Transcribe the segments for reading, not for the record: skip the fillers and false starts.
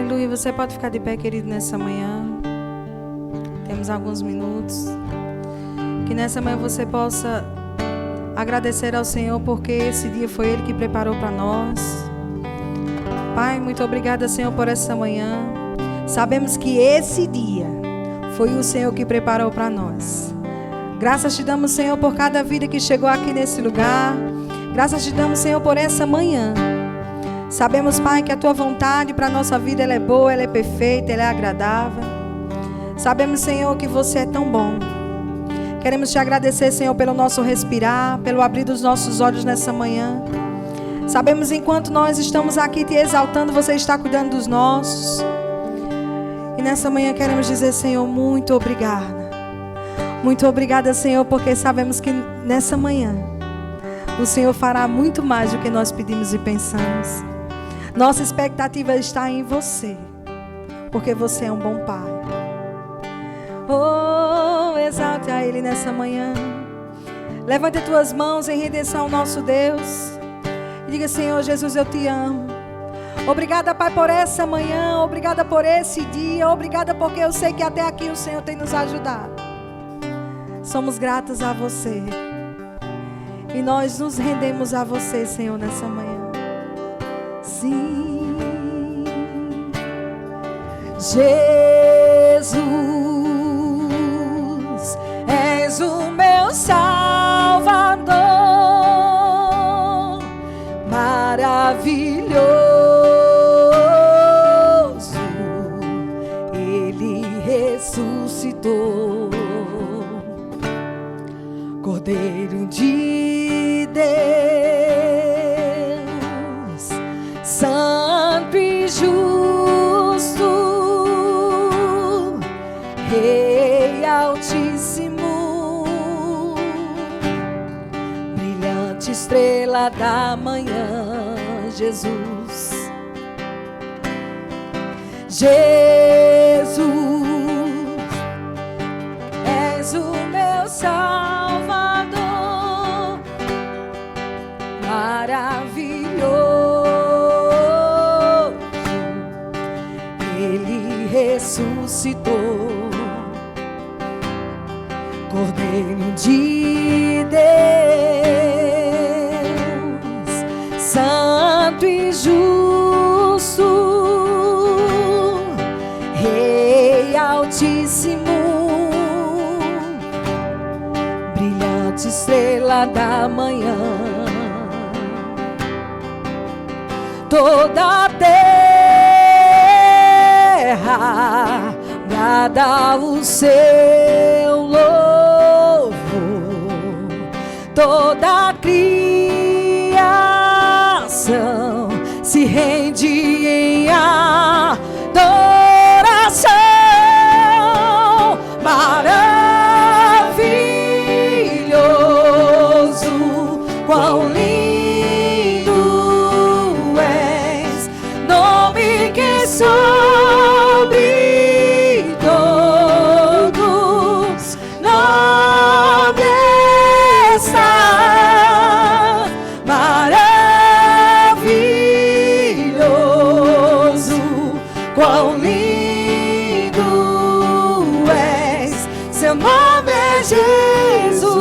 Aleluia. Você pode ficar de pé, querido, nessa manhã. Temos alguns minutos. Que nessa manhã você possa agradecer ao Senhor, porque esse dia foi Ele que preparou para nós. Pai, muito obrigada, Senhor, por essa manhã. Sabemos que esse dia foi o Senhor que preparou para nós. Graças te damos, Senhor, por cada vida que chegou aqui nesse lugar. Graças te damos, Senhor, por essa manhã. Sabemos, Pai, que a Tua vontade para a nossa vida ela é boa, ela é perfeita, ela é agradável. Sabemos, Senhor, que Você é tão bom. Queremos Te agradecer, Senhor, pelo nosso respirar, pelo abrir dos nossos olhos nessa manhã. Sabemos, enquanto nós estamos aqui Te exaltando, Você está cuidando dos nossos. E nessa manhã queremos dizer, Senhor, muito obrigada. Muito obrigada, Senhor, porque sabemos que nessa manhã o Senhor fará muito mais do que nós pedimos e pensamos. Nossa expectativa está em Você, porque Você é um bom Pai. Oh, exalte a Ele nessa manhã. Levante as tuas mãos em redenção ao nosso Deus. E diga, Senhor Jesus, eu Te amo. Obrigada, Pai, por essa manhã. Obrigada por esse dia. Obrigada porque eu sei que até aqui o Senhor tem nos ajudado. Somos gratos a Você. E nós nos rendemos a Você, Senhor, nessa manhã. Sim, Jesus, és o meu Salvador, maravilhoso, Ele ressuscitou, Cordeiro de Deus, santo e justo, Rei Altíssimo, brilhante estrela da manhã, Jesus, Jesus, és o meu Salvador, maravilhoso, Ele ressuscitou, Cordeiro de Deus, santo e justo, Rei Altíssimo, brilhante estrela da manhã. Toda a terra brada o seu louvor, toda a criação se rende em adoração. Maravilhoso, quão lindo és, nome que sobre todos nome está. Maravilhoso, quão lindo és, seu nome é Jesus,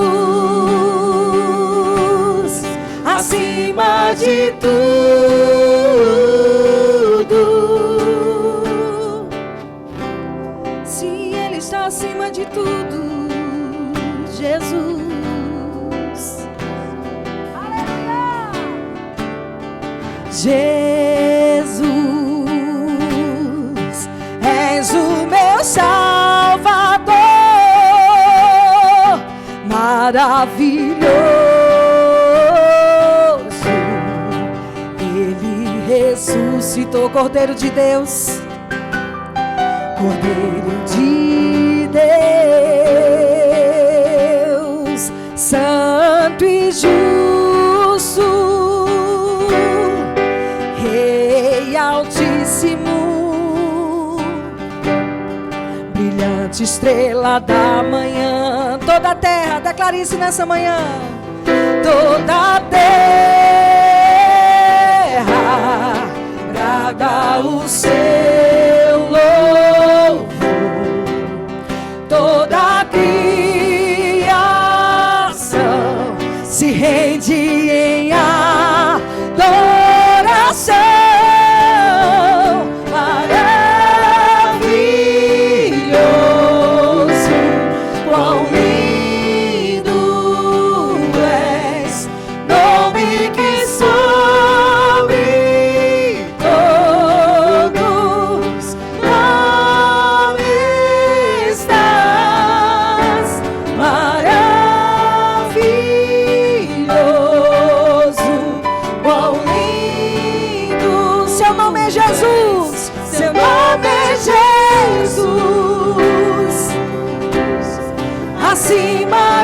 acima de tudo. Sim, Ele está acima de tudo, Jesus. Aleluia! Jesus, és o meu Salvador, maravilhoso, Ele ressuscitou, Cordeiro de Deus, Cordeiro de Deus, santo e justo, Rei Altíssimo, brilhante estrela da manhã. Toda a terra, declare isso nessa manhã. Toda a terra brada o seu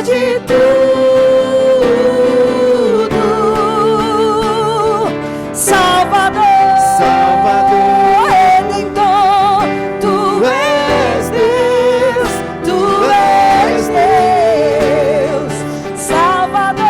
de tudo, Salvador, Salvador, Redentor, tu és Deus, tu és Deus, Salvador,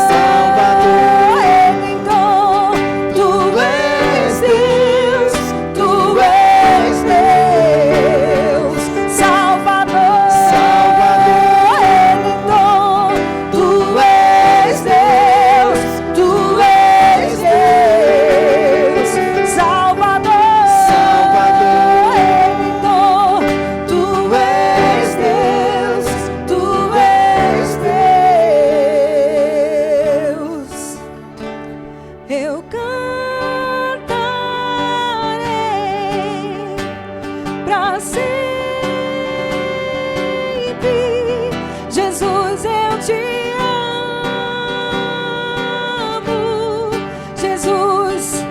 Salvador, Redentor, tu és Deus, tu és Deus, Salvador, Salvador, Redentor, tu és Deus, tu és Deus, Salvador, Salvador, Redentor, tu és Deus, tu és Deus. Eu cantarei pra sempre, Jesus, eu te amo, Jesus.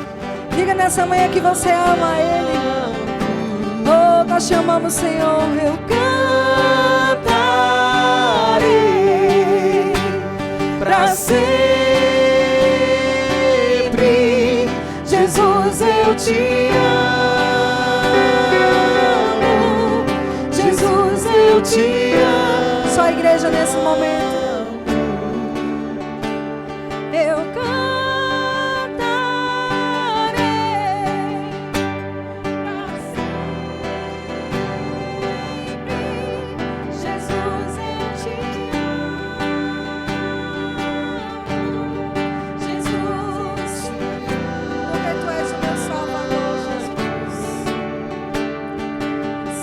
Diga nessa manhã que você ama Ele. Oh, nós te amamos, Senhor. Eu cantarei pra sempre, Jesus, eu te amo, Jesus, eu te amo. Só a igreja nesse momento. Eu cantarei pra sempre, Jesus, eu te amo, Jesus, porque tu és o meu Salvador, Jesus.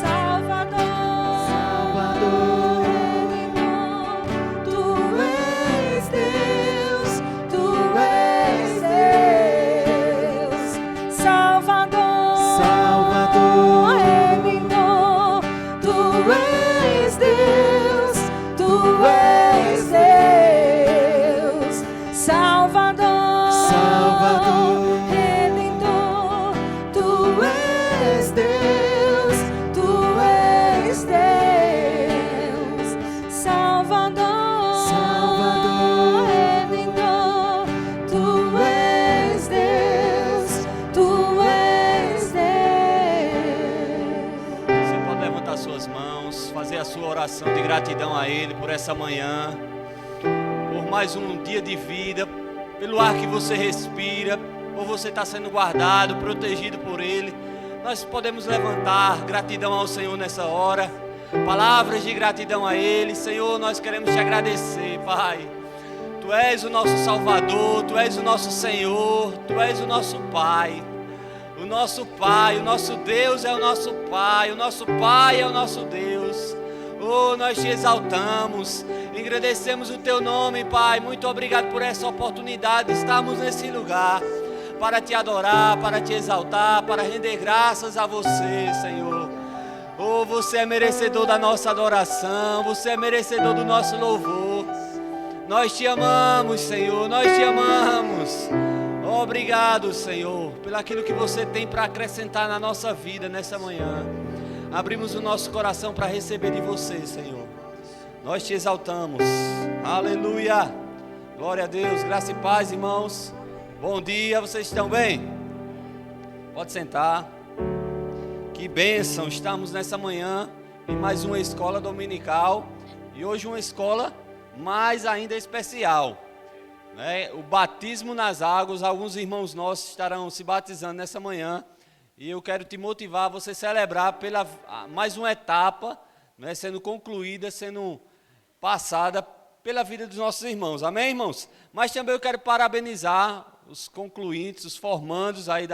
Salvador, Salvador, Redentor, tu és Deus, tu és Deus, Salvador, Salvador, Redentor, tu és Deus, tu és Deus, Salvador, Salvador, Redentor, tu és Deus, tu és Deus, Salvador, Salvador, Redentor, tu és Deus, tu és Deus. Você pode levantar suas mãos, fazer a sua oração de gratidão a Ele por essa manhã, por mais um dia de vida, pelo ar que você respira, por você estar sendo guardado, protegido por Ele. Nós podemos levantar gratidão ao Senhor nessa hora, palavras de gratidão a Ele. Senhor, nós queremos te agradecer, Pai. Tu és o nosso Salvador, Tu és o nosso Senhor, Tu és o nosso Pai. O nosso Pai, o nosso Deus é o nosso Pai, o nosso Pai é o nosso Deus. Oh, nós te exaltamos, engrandecemos o Teu nome, Pai. Muito obrigado por essa oportunidade de estarmos nesse lugar, para Te adorar, para Te exaltar, para render graças a Você, Senhor. Oh, Você é merecedor da nossa adoração, Você é merecedor do nosso louvor. Nós Te amamos, Senhor, nós Te amamos. Obrigado, Senhor, pelo aquilo que Você tem para acrescentar na nossa vida nessa manhã. Abrimos o nosso coração para receber de Você, Senhor. Nós Te exaltamos. Aleluia. Glória a Deus. Graça e paz, irmãos. Bom dia, vocês estão bem? Pode sentar. Que bênção. Estamos nessa manhã em mais uma escola dominical. E hoje uma escola mais ainda especial, né? O batismo nas águas. Alguns irmãos nossos estarão se batizando nessa manhã. E eu quero te motivar a você celebrar pela mais uma etapa, né, sendo concluída, sendo passada pela vida dos nossos irmãos. Amém, irmãos? Mas também eu quero parabenizar os concluintes, os formandos aí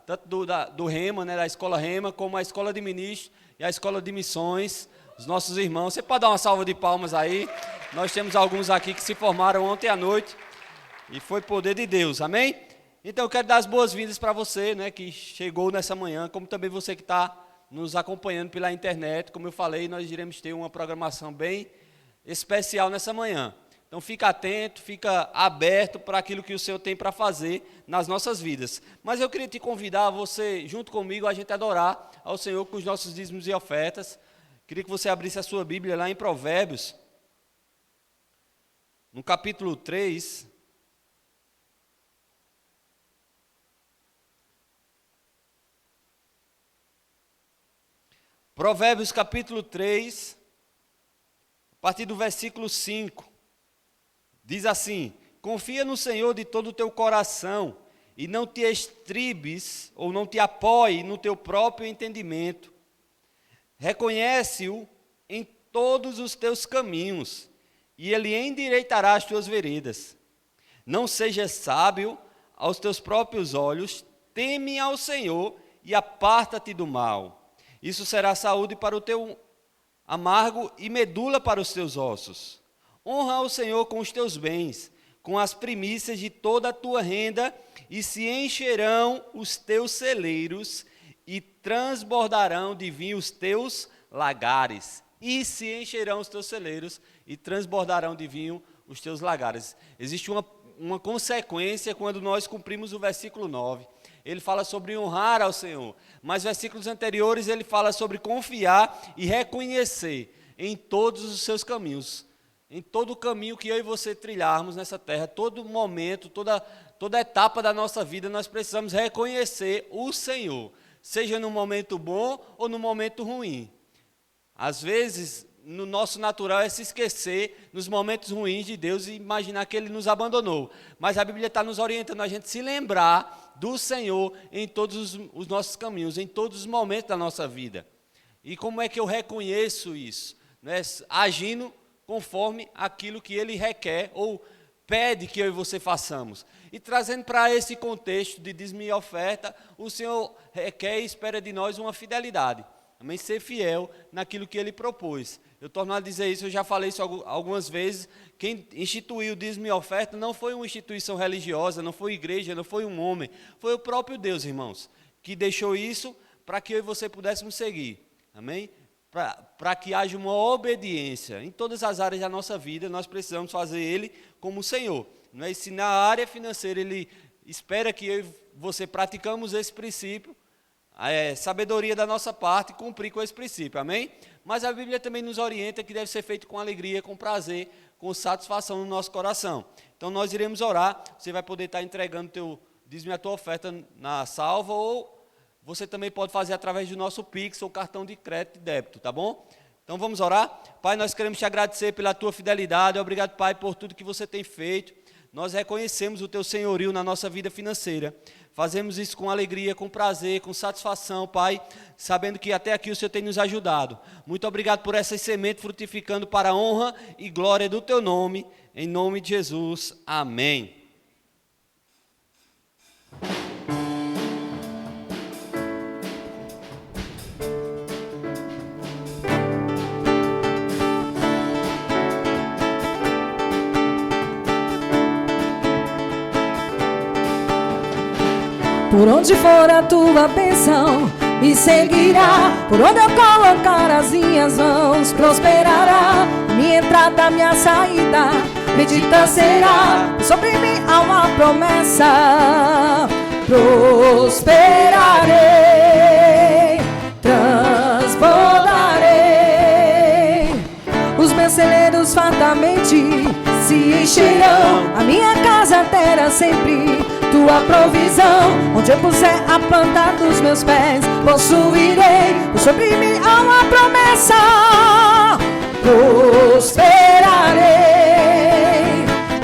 tanto do Rema, né, da Escola Rema, como a Escola de Ministros e a Escola de Missões, os nossos irmãos. Você pode dar uma salva de palmas aí? Nós temos alguns aqui que se formaram ontem à noite e foi poder de Deus. Amém? Então eu quero dar as boas-vindas para você, né, que chegou nessa manhã, como também você que está nos acompanhando pela internet. Como eu falei, nós iremos ter uma programação bem especial nessa manhã. Então fica atento, fica aberto para aquilo que o Senhor tem para fazer nas nossas vidas. Mas eu queria te convidar a você, junto comigo, a gente adorar ao Senhor com os nossos dízimos e ofertas. Queria que você abrisse a sua Bíblia lá em Provérbios. no capítulo 3, Provérbios capítulo 3, a partir do versículo 5, diz assim: confia no Senhor de todo o teu coração, e não te estribes, ou não te apoie no teu próprio entendimento. Reconhece-o em todos os teus caminhos, e ele endireitará as tuas veredas. Não sejas sábio aos teus próprios olhos, teme ao Senhor e aparta-te do mal. Isso será saúde para o teu amargo e medula para os teus ossos. Honra ao Senhor com os teus bens, com as primícias de toda a tua renda, e se encherão os teus celeiros, e transbordarão de vinho os teus lagares. E se encherão os teus celeiros, e transbordarão de vinho os teus lagares. Existe uma consequência quando nós cumprimos o versículo 9. Ele fala sobre honrar ao Senhor, mas versículos anteriores ele fala sobre confiar e reconhecer em todos os seus caminhos. Em todo o caminho que eu e você trilharmos nessa terra, todo momento, toda etapa da nossa vida, nós precisamos reconhecer o Senhor, seja no momento bom ou no momento ruim. Às vezes, no nosso natural é se esquecer nos momentos ruins de Deus e imaginar que Ele nos abandonou. Mas a Bíblia está nos orientando a gente se lembrar do Senhor em todos os nossos caminhos, em todos os momentos da nossa vida. E como é que eu reconheço isso? Né? Agindo conforme aquilo que Ele requer ou pede que eu e você façamos. E trazendo para esse contexto de dízimo e oferta, o Senhor requer e espera de nós uma fidelidade. Também ser fiel naquilo que Ele propôs. Eu torno a dizer isso, eu já falei isso algumas vezes. Quem instituiu o dízimo e oferta não foi uma instituição religiosa, não foi igreja, não foi um homem. Foi o próprio Deus, irmãos, que deixou isso para que eu e você pudéssemos seguir. Amém? Para que haja uma obediência. Em todas as áreas da nossa vida, nós precisamos fazer Ele como o Senhor. Não é? E se na área financeira Ele espera que eu e você praticamos esse princípio, sabedoria da nossa parte cumprir com esse princípio, amém? Mas a Bíblia também nos orienta que deve ser feito com alegria, com prazer, com satisfação no nosso coração. Então nós iremos orar, você vai poder estar entregando teu dízimo e a tua oferta na salva, ou você também pode fazer através do nosso Pix ou cartão de crédito e débito, tá bom? Então vamos orar? Pai, nós queremos te agradecer pela tua fidelidade, obrigado, Pai, por tudo que você tem feito. Nós reconhecemos o teu senhorio na nossa vida financeira. Fazemos isso com alegria, com prazer, com satisfação, Pai, sabendo que até aqui o Senhor tem nos ajudado. Muito obrigado por essas sementes frutificando para a honra e glória do teu nome, em nome de Jesus. Amém. Por onde for a tua bênção, me seguirá. Por onde eu colocar as minhas mãos, prosperará. Minha entrada, minha saída, bendita será. Sobre mim há uma promessa: prosperarei, transbordarei. Os meus celeiros fartamente se encherão. A minha casa terá sempre tua provisão. Onde eu puser a planta dos meus pés, possuirei. Sobre mim há uma promessa: prosperarei,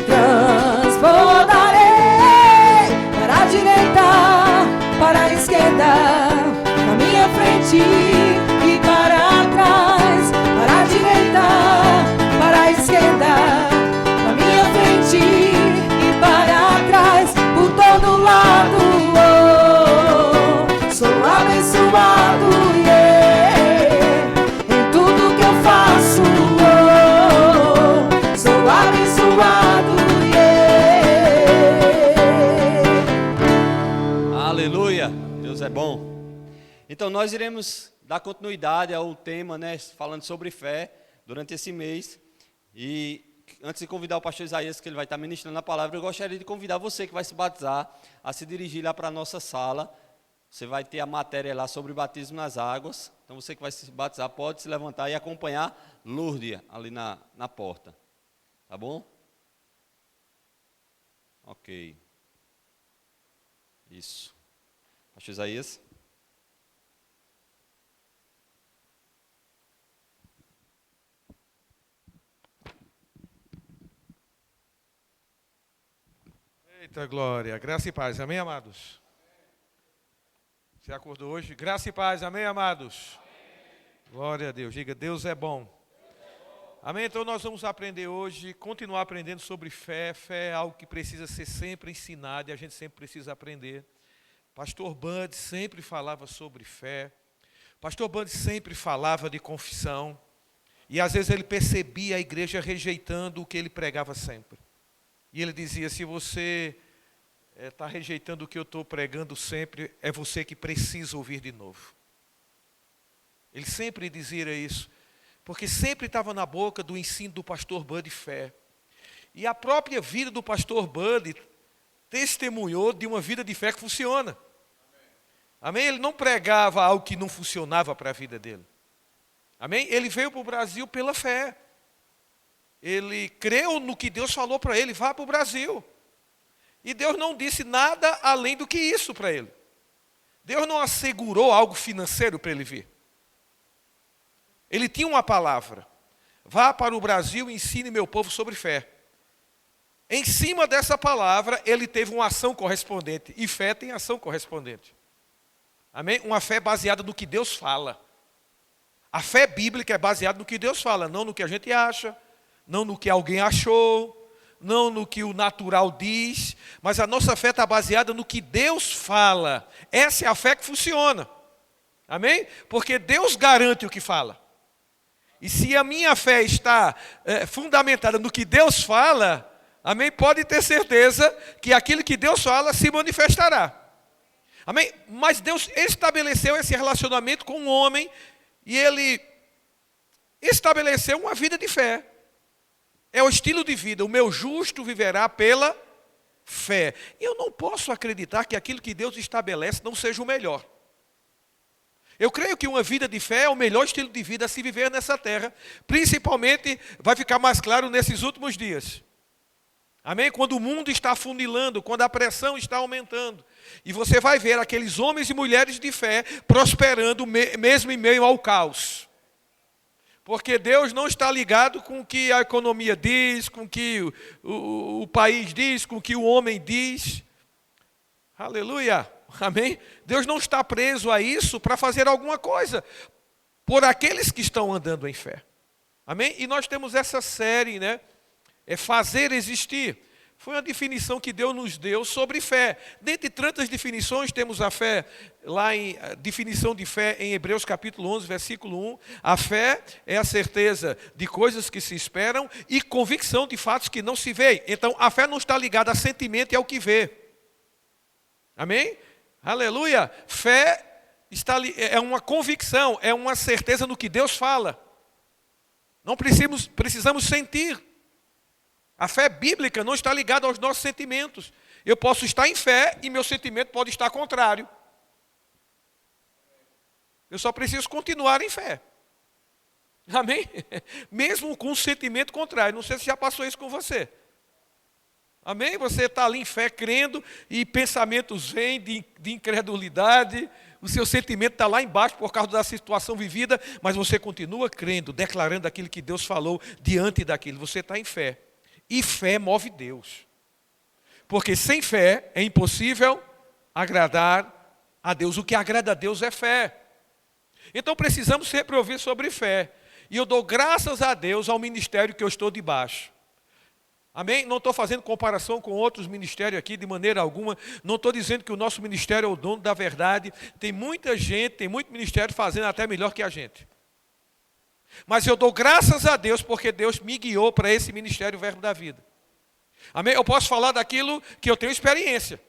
transbordarei. Para a direita, para a esquerda, na minha frente e para trás. Para a direita, para a esquerda, na minha frente e para trás. Por todo lado, sou abençoado, em tudo que eu faço, sou abençoado, Aleluia, Deus é bom. Então nós iremos dar continuidade ao tema, né, falando sobre fé durante esse mês. E antes de convidar o pastor Isaías, que ele vai estar ministrando a palavra, eu gostaria de convidar você que vai se batizar a se dirigir lá para a nossa sala. Você vai ter a matéria lá sobre batismo nas águas. Então você que vai se batizar pode se levantar e acompanhar Lourdes ali na porta. Tá bom? Ok. Isso. Pastor Isaías. Eita glória, graça e paz, amém, amados? Você acordou hoje? Graça e paz, amém, amados? Glória a Deus, diga, Deus é bom. Amém? Então nós vamos aprender hoje, continuar aprendendo sobre fé. Fé é algo que precisa ser sempre ensinado e a gente sempre precisa aprender. Pastor Bud sempre falava sobre fé. Pastor Bud sempre falava de confissão. E às vezes ele percebia a igreja rejeitando o que ele pregava sempre. E ele dizia, se você está rejeitando o que eu estou pregando sempre, é você que precisa ouvir de novo. Ele sempre dizia isso, porque sempre estava na boca do ensino do pastor Bud de fé. E a própria vida do pastor Bud testemunhou de uma vida de fé que funciona. Amém? Ele não pregava algo que não funcionava para a vida dele. Amém? Ele veio para o Brasil pela fé. Ele creu no que Deus falou para ele, vá para o Brasil. E Deus não disse nada além do que isso para ele. Deus não assegurou algo financeiro para ele vir. Ele tinha uma palavra. Vá para o Brasil e ensine meu povo sobre fé. Em cima dessa palavra, ele teve uma ação correspondente. E fé tem ação correspondente. Amém? Uma fé baseada no que Deus fala. A fé bíblica é baseada no que Deus fala, não no que a gente acha, não no que alguém achou, não no que o natural diz, mas a nossa fé está baseada no que Deus fala. Essa é a fé que funciona. Amém? Porque Deus garante o que fala. E se a minha fé está fundamentada no que Deus fala, amém? Pode ter certeza que aquilo que Deus fala se manifestará. Amém? Mas Deus estabeleceu esse relacionamento com o homem e Ele estabeleceu uma vida de fé. É o estilo de vida. O meu justo viverá pela fé. E eu não posso acreditar que aquilo que Deus estabelece não seja o melhor. Eu creio que uma vida de fé é o melhor estilo de vida a se viver nessa terra. Principalmente, vai ficar mais claro nesses últimos dias. Amém? Quando o mundo está afunilando, quando a pressão está aumentando. E você vai ver aqueles homens e mulheres de fé prosperando mesmo em meio ao caos. Porque Deus não está ligado com o que a economia diz, com o que o país diz, com o que o homem diz. Aleluia. Amém? Deus não está preso a isso para fazer alguma coisa por aqueles que estão andando em fé. Amém? E nós temos essa série, né? É fazer existir. Foi uma definição que Deus nos deu sobre fé. Dentre tantas definições, temos a fé, lá em definição de fé em Hebreus capítulo 11, versículo 1. A fé é a certeza de coisas que se esperam e convicção de fatos que não se veem. Então, a fé não está ligada a sentimento e ao que vê. Amém? Aleluia! Fé é uma convicção, é uma certeza no que Deus fala. Não precisamos sentir. A fé bíblica não está ligada aos nossos sentimentos. Eu posso estar em fé e meu sentimento pode estar contrário. Eu só preciso continuar em fé. Amém? Mesmo com um sentimento contrário. Não sei se já passou isso com você. Amém? Você está ali em fé, crendo, e pensamentos vêm de incredulidade. O seu sentimento está lá embaixo por causa da situação vivida, mas você continua crendo, declarando aquilo que Deus falou diante daquilo. Você está em fé. E fé move Deus. Porque sem fé é impossível agradar a Deus. O que agrada a Deus é fé. Então precisamos sempre ouvir sobre fé. E eu dou graças a Deus ao ministério que eu estou debaixo. Amém? Não estou fazendo comparação com outros ministérios aqui de maneira alguma. Não estou dizendo que o nosso ministério é o dono da verdade. Tem muita gente, tem muito ministério fazendo até melhor que a gente. Mas eu dou graças a Deus porque Deus me guiou para esse ministério Verbo da Vida. Amém? Eu posso falar daquilo que eu tenho experiência.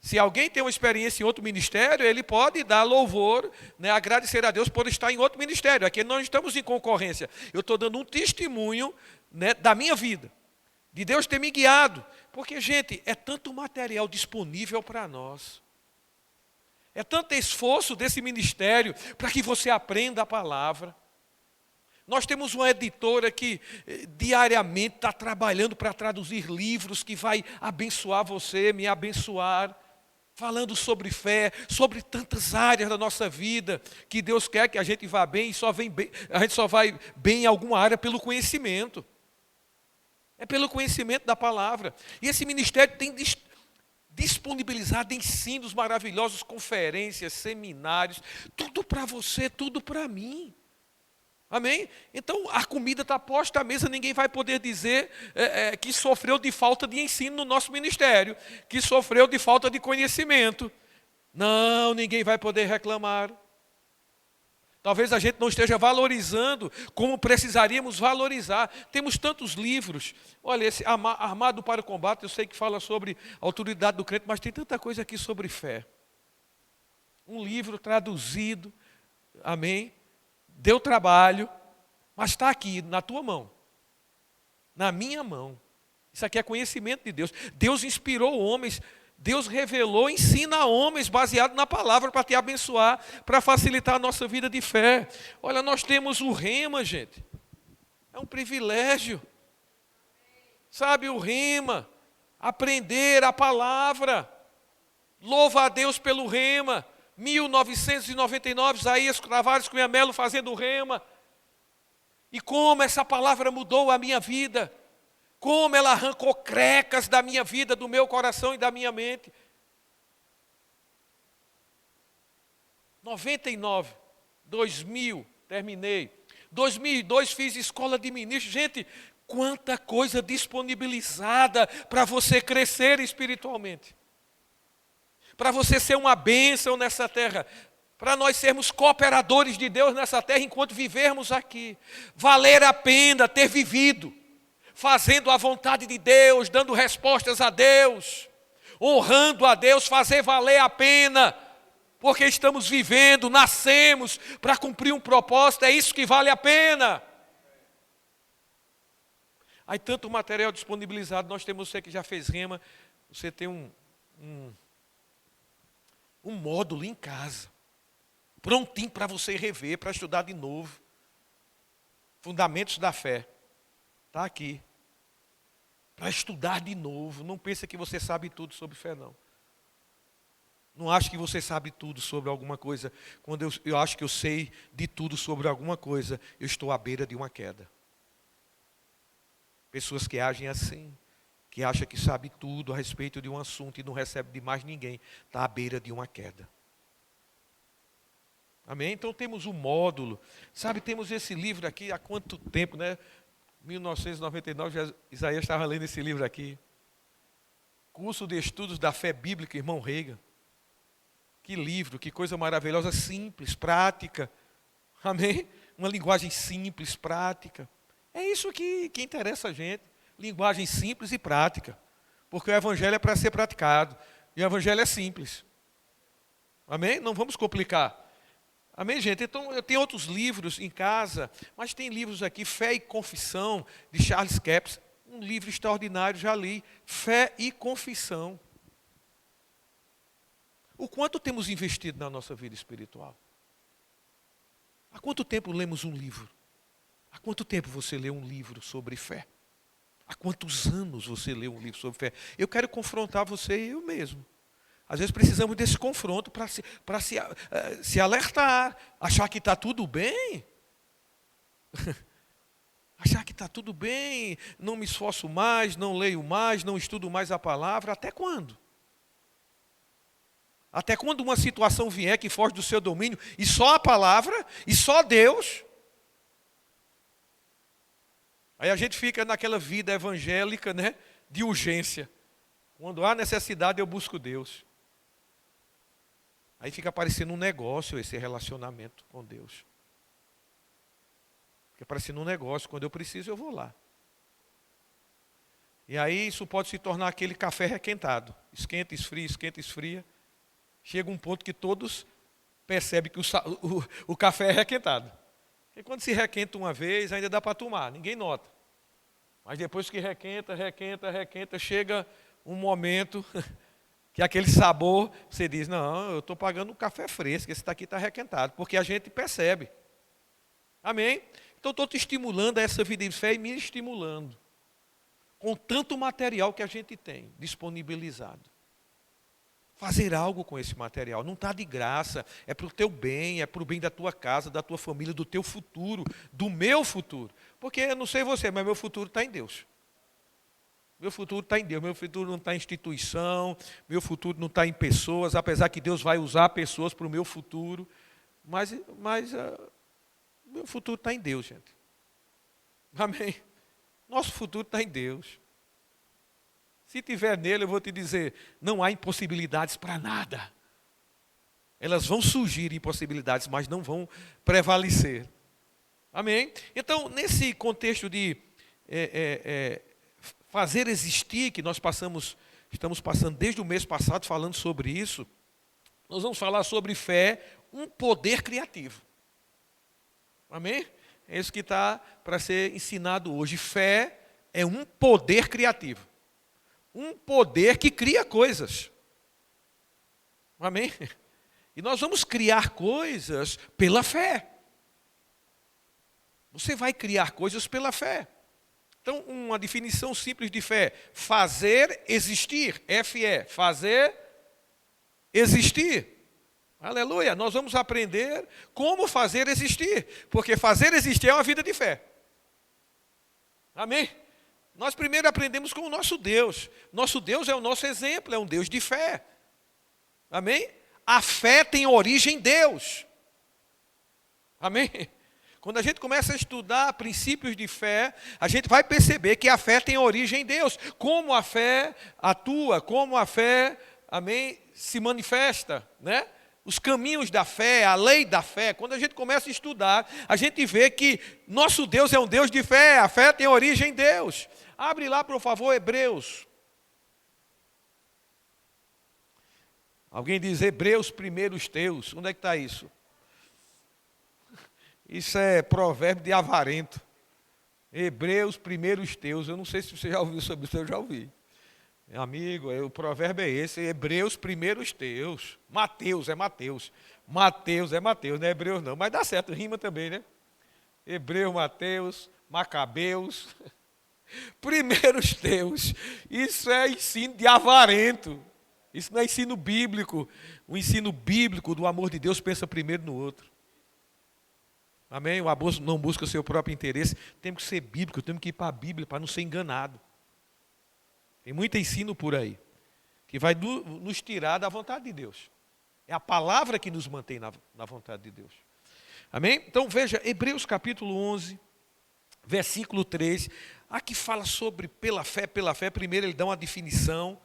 Se alguém tem uma experiência em outro ministério, ele pode dar louvor, né, agradecer a Deus por estar em outro ministério. Aqui nós estamos em concorrência. Eu estou dando um testemunho, né, da minha vida. De Deus ter me guiado. Porque, gente, é tanto material disponível para nós. É tanto esforço desse ministério para que você aprenda a palavra. Nós temos uma editora que diariamente está trabalhando para traduzir livros que vai abençoar você, me abençoar, falando sobre fé, sobre tantas áreas da nossa vida, que Deus quer que a gente vá bem, e só vem bem, a gente só vai bem em alguma área pelo conhecimento. É pelo conhecimento da palavra. E esse ministério tem disponibilizado ensinos maravilhosos, conferências, seminários, tudo para você, tudo para mim. Amém? Então a comida está posta à mesa, ninguém vai poder dizer que sofreu de falta de ensino no nosso ministério, que sofreu de falta de conhecimento. Não, ninguém vai poder reclamar. Talvez a gente não esteja valorizando como precisaríamos valorizar. Temos tantos livros. Olha, esse Armado para o Combate, eu sei que fala sobre a autoridade do crente, mas tem tanta coisa aqui sobre fé. Um livro traduzido, amém? Deu trabalho, mas está aqui, na tua mão. Na minha mão. Isso aqui é conhecimento de Deus. Deus inspirou homens, Deus revelou, ensina a homens baseado na palavra para te abençoar, para facilitar a nossa vida de fé. Olha, nós temos o rema, gente. É um privilégio. Sabe, o rema, aprender a palavra. Louva a Deus pelo rema. 1999, Isaías Tavares Cunha Melo fazendo o rema. E como essa palavra mudou a minha vida. Como ela arrancou crecas da minha vida, do meu coração e da minha mente. 99, 2000, terminei. 2002 fiz escola de ministro. Gente, quanta coisa disponibilizada para você crescer espiritualmente. Para você ser uma bênção nessa terra. Para nós sermos cooperadores de Deus nessa terra enquanto vivermos aqui. Valer a pena ter vivido. Fazendo a vontade de Deus, dando respostas a Deus, honrando a Deus, fazer valer a pena, porque estamos vivendo, nascemos para cumprir um propósito, é isso que vale a pena. Aí tanto material disponibilizado, nós temos, você que já fez rema, você tem um módulo em casa, prontinho para você rever, para estudar de novo. Fundamentos da fé, está aqui. Para estudar de novo. Não pense que você sabe tudo sobre fé, não. Não acho que você sabe tudo sobre alguma coisa. Quando eu acho que eu sei de tudo sobre alguma coisa, eu estou à beira de uma queda. Pessoas que agem assim, que acham que sabe tudo a respeito de um assunto e não recebe de mais ninguém, está à beira de uma queda. Amém? Então temos um módulo. Sabe, temos esse livro aqui há quanto tempo, né? 1999, Isaías estava lendo esse livro aqui. Curso de Estudos da Fé Bíblica, irmão Reagan. Que livro, que coisa maravilhosa, simples, prática. Amém? Uma linguagem simples, prática. É isso que interessa a gente. Linguagem simples e prática. Porque o Evangelho é para ser praticado. E o Evangelho é simples. Amém? Não vamos complicar. Amém, gente? Então, eu tenho outros livros em casa, mas tem livros aqui, Fé e Confissão, de Charles Capps, um livro extraordinário, já li, Fé e Confissão. O quanto temos investido na nossa vida espiritual? Há quanto tempo lemos um livro? Há quanto tempo você lê um livro sobre fé? Há quantos anos você lê um livro sobre fé? Eu quero confrontar você e eu mesmo. Às vezes precisamos desse confronto para se alertar, achar que está tudo bem. Achar que está tudo bem, não me esforço mais, não leio mais, não estudo mais a palavra. Até quando? Até quando uma situação vier que foge do seu domínio e só a palavra, e só Deus? Aí a gente fica naquela vida evangélica, né, de urgência. Quando há necessidade eu busco Deus. Aí fica parecendo um negócio esse relacionamento com Deus. Fica parecendo um negócio, quando eu preciso eu vou lá. E aí isso pode se tornar aquele café requentado. Esquenta, esfria. Chega um ponto que todos percebem que o café é requentado. Porque quando se requenta uma vez, ainda dá para tomar, ninguém nota. Mas depois que requenta, chega um momento que aquele sabor, você diz, não, eu estou pagando um café fresco, esse daqui está requentado, porque a gente percebe. Amém? Então, estou te estimulando a essa vida de fé e me estimulando com tanto material que a gente tem disponibilizado. Fazer algo com esse material. Não está de graça, é para o teu bem, é para o bem da tua casa, da tua família, do teu futuro, do meu futuro. Porque eu não sei você, mas meu futuro está em Deus. Meu futuro está em Deus, meu futuro não está em instituição, meu futuro não está em pessoas, apesar que Deus vai usar pessoas para o meu futuro. Mas meu futuro está em Deus, gente. Amém? Nosso futuro está em Deus. Se tiver nele, eu vou te dizer, não há impossibilidades para nada. Elas vão surgir impossibilidades, mas não vão prevalecer. Amém? Então, nesse contexto de fazer existir, que nós estamos passando desde o mês passado falando sobre isso, nós vamos falar sobre fé, um poder criativo. Amém? É isso que está para ser ensinado hoje. Fé é um poder criativo. Um poder que cria coisas. Amém? E nós vamos criar coisas pela fé. Você vai criar coisas pela fé. Então, uma definição simples de fé: fazer existir. F-E, fazer existir. Aleluia. Nós vamos aprender como fazer existir. Porque fazer existir é uma vida de fé. Amém? Nós primeiro aprendemos com o nosso Deus. Nosso Deus é o nosso exemplo, é um Deus de fé. Amém? A fé tem origem em Deus. Amém? Quando a gente começa a estudar princípios de fé, a gente vai perceber que a fé tem origem em Deus. Como a fé atua, como a fé, amém, se manifesta, né? Os caminhos da fé, a lei da fé. Quando a gente começa a estudar, a gente vê que nosso Deus é um Deus de fé. A fé tem origem em Deus. Abre lá, por favor, Hebreus. Alguém diz Hebreus primeiros teus. Onde é que está isso? Isso é provérbio de avarento. Hebreus primeiros teus. Eu não sei se você já ouviu sobre isso, eu já ouvi. Meu amigo, o provérbio é esse, Hebreus primeiros teus. Mateus, é Mateus. Mateus é Mateus, não é Hebreus não. Mas dá certo, rima também, né? Hebreus, Mateus, Macabeus. Primeiros teus. Isso é ensino de avarento. Isso não é ensino bíblico. O ensino bíblico do amor de Deus pensa primeiro no outro. Amém? O amor não busca o seu próprio interesse. Temos que ser bíblico, temos que ir para a Bíblia para não ser enganado. Tem muito ensino por aí que vai nos tirar da vontade de Deus. É a palavra que nos mantém na vontade de Deus. Amém? Então veja, Hebreus capítulo 11, versículo 3. Aqui fala sobre pela fé. Primeiro ele dá uma definição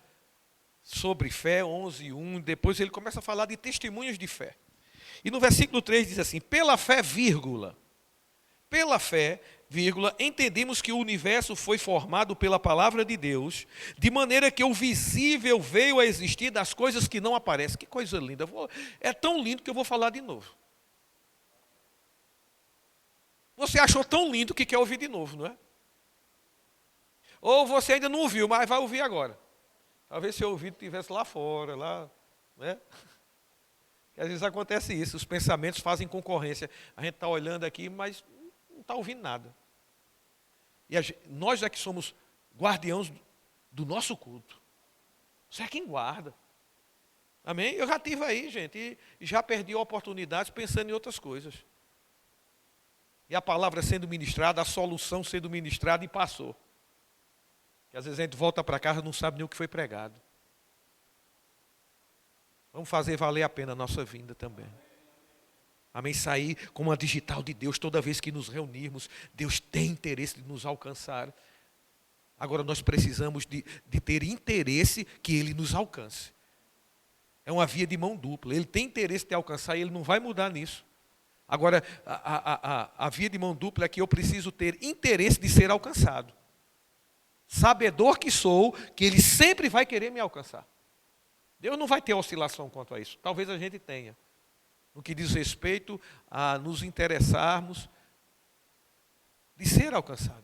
sobre fé, 11:1. Depois ele começa a falar de testemunhos de fé. E no versículo 3 diz assim: pela fé, vírgula. Pela fé, vírgula, entendemos que o universo foi formado pela palavra de Deus, de maneira que o visível veio a existir das coisas que não aparecem. Que coisa linda. É tão lindo que eu vou falar de novo. Você achou tão lindo que quer ouvir de novo, não é? Ou você ainda não ouviu, mas vai ouvir agora. Talvez seu ouvido estivesse lá fora, lá, né? E às vezes acontece isso, os pensamentos fazem concorrência. A gente está olhando aqui, mas não está ouvindo nada. E nós é que somos guardiãos do nosso culto. Você é quem guarda. Amém? Eu já estive aí, gente, e já perdi oportunidades pensando em outras coisas. E a palavra sendo ministrada, a solução sendo ministrada e passou. Que às vezes a gente volta para casa e não sabe nem o que foi pregado. Vamos fazer valer a pena a nossa vinda também. Amém? Sair como uma digital de Deus toda vez que nos reunirmos. Deus tem interesse de nos alcançar. Agora nós precisamos de ter interesse que Ele nos alcance. É uma via de mão dupla. Ele tem interesse de alcançar e Ele não vai mudar nisso. Agora, a via de mão dupla é que eu preciso ter interesse de ser alcançado. Sabedor que sou, que Ele sempre vai querer me alcançar. Deus não vai ter oscilação quanto a isso. Talvez a gente tenha. No que diz respeito a nos interessarmos de ser alcançado.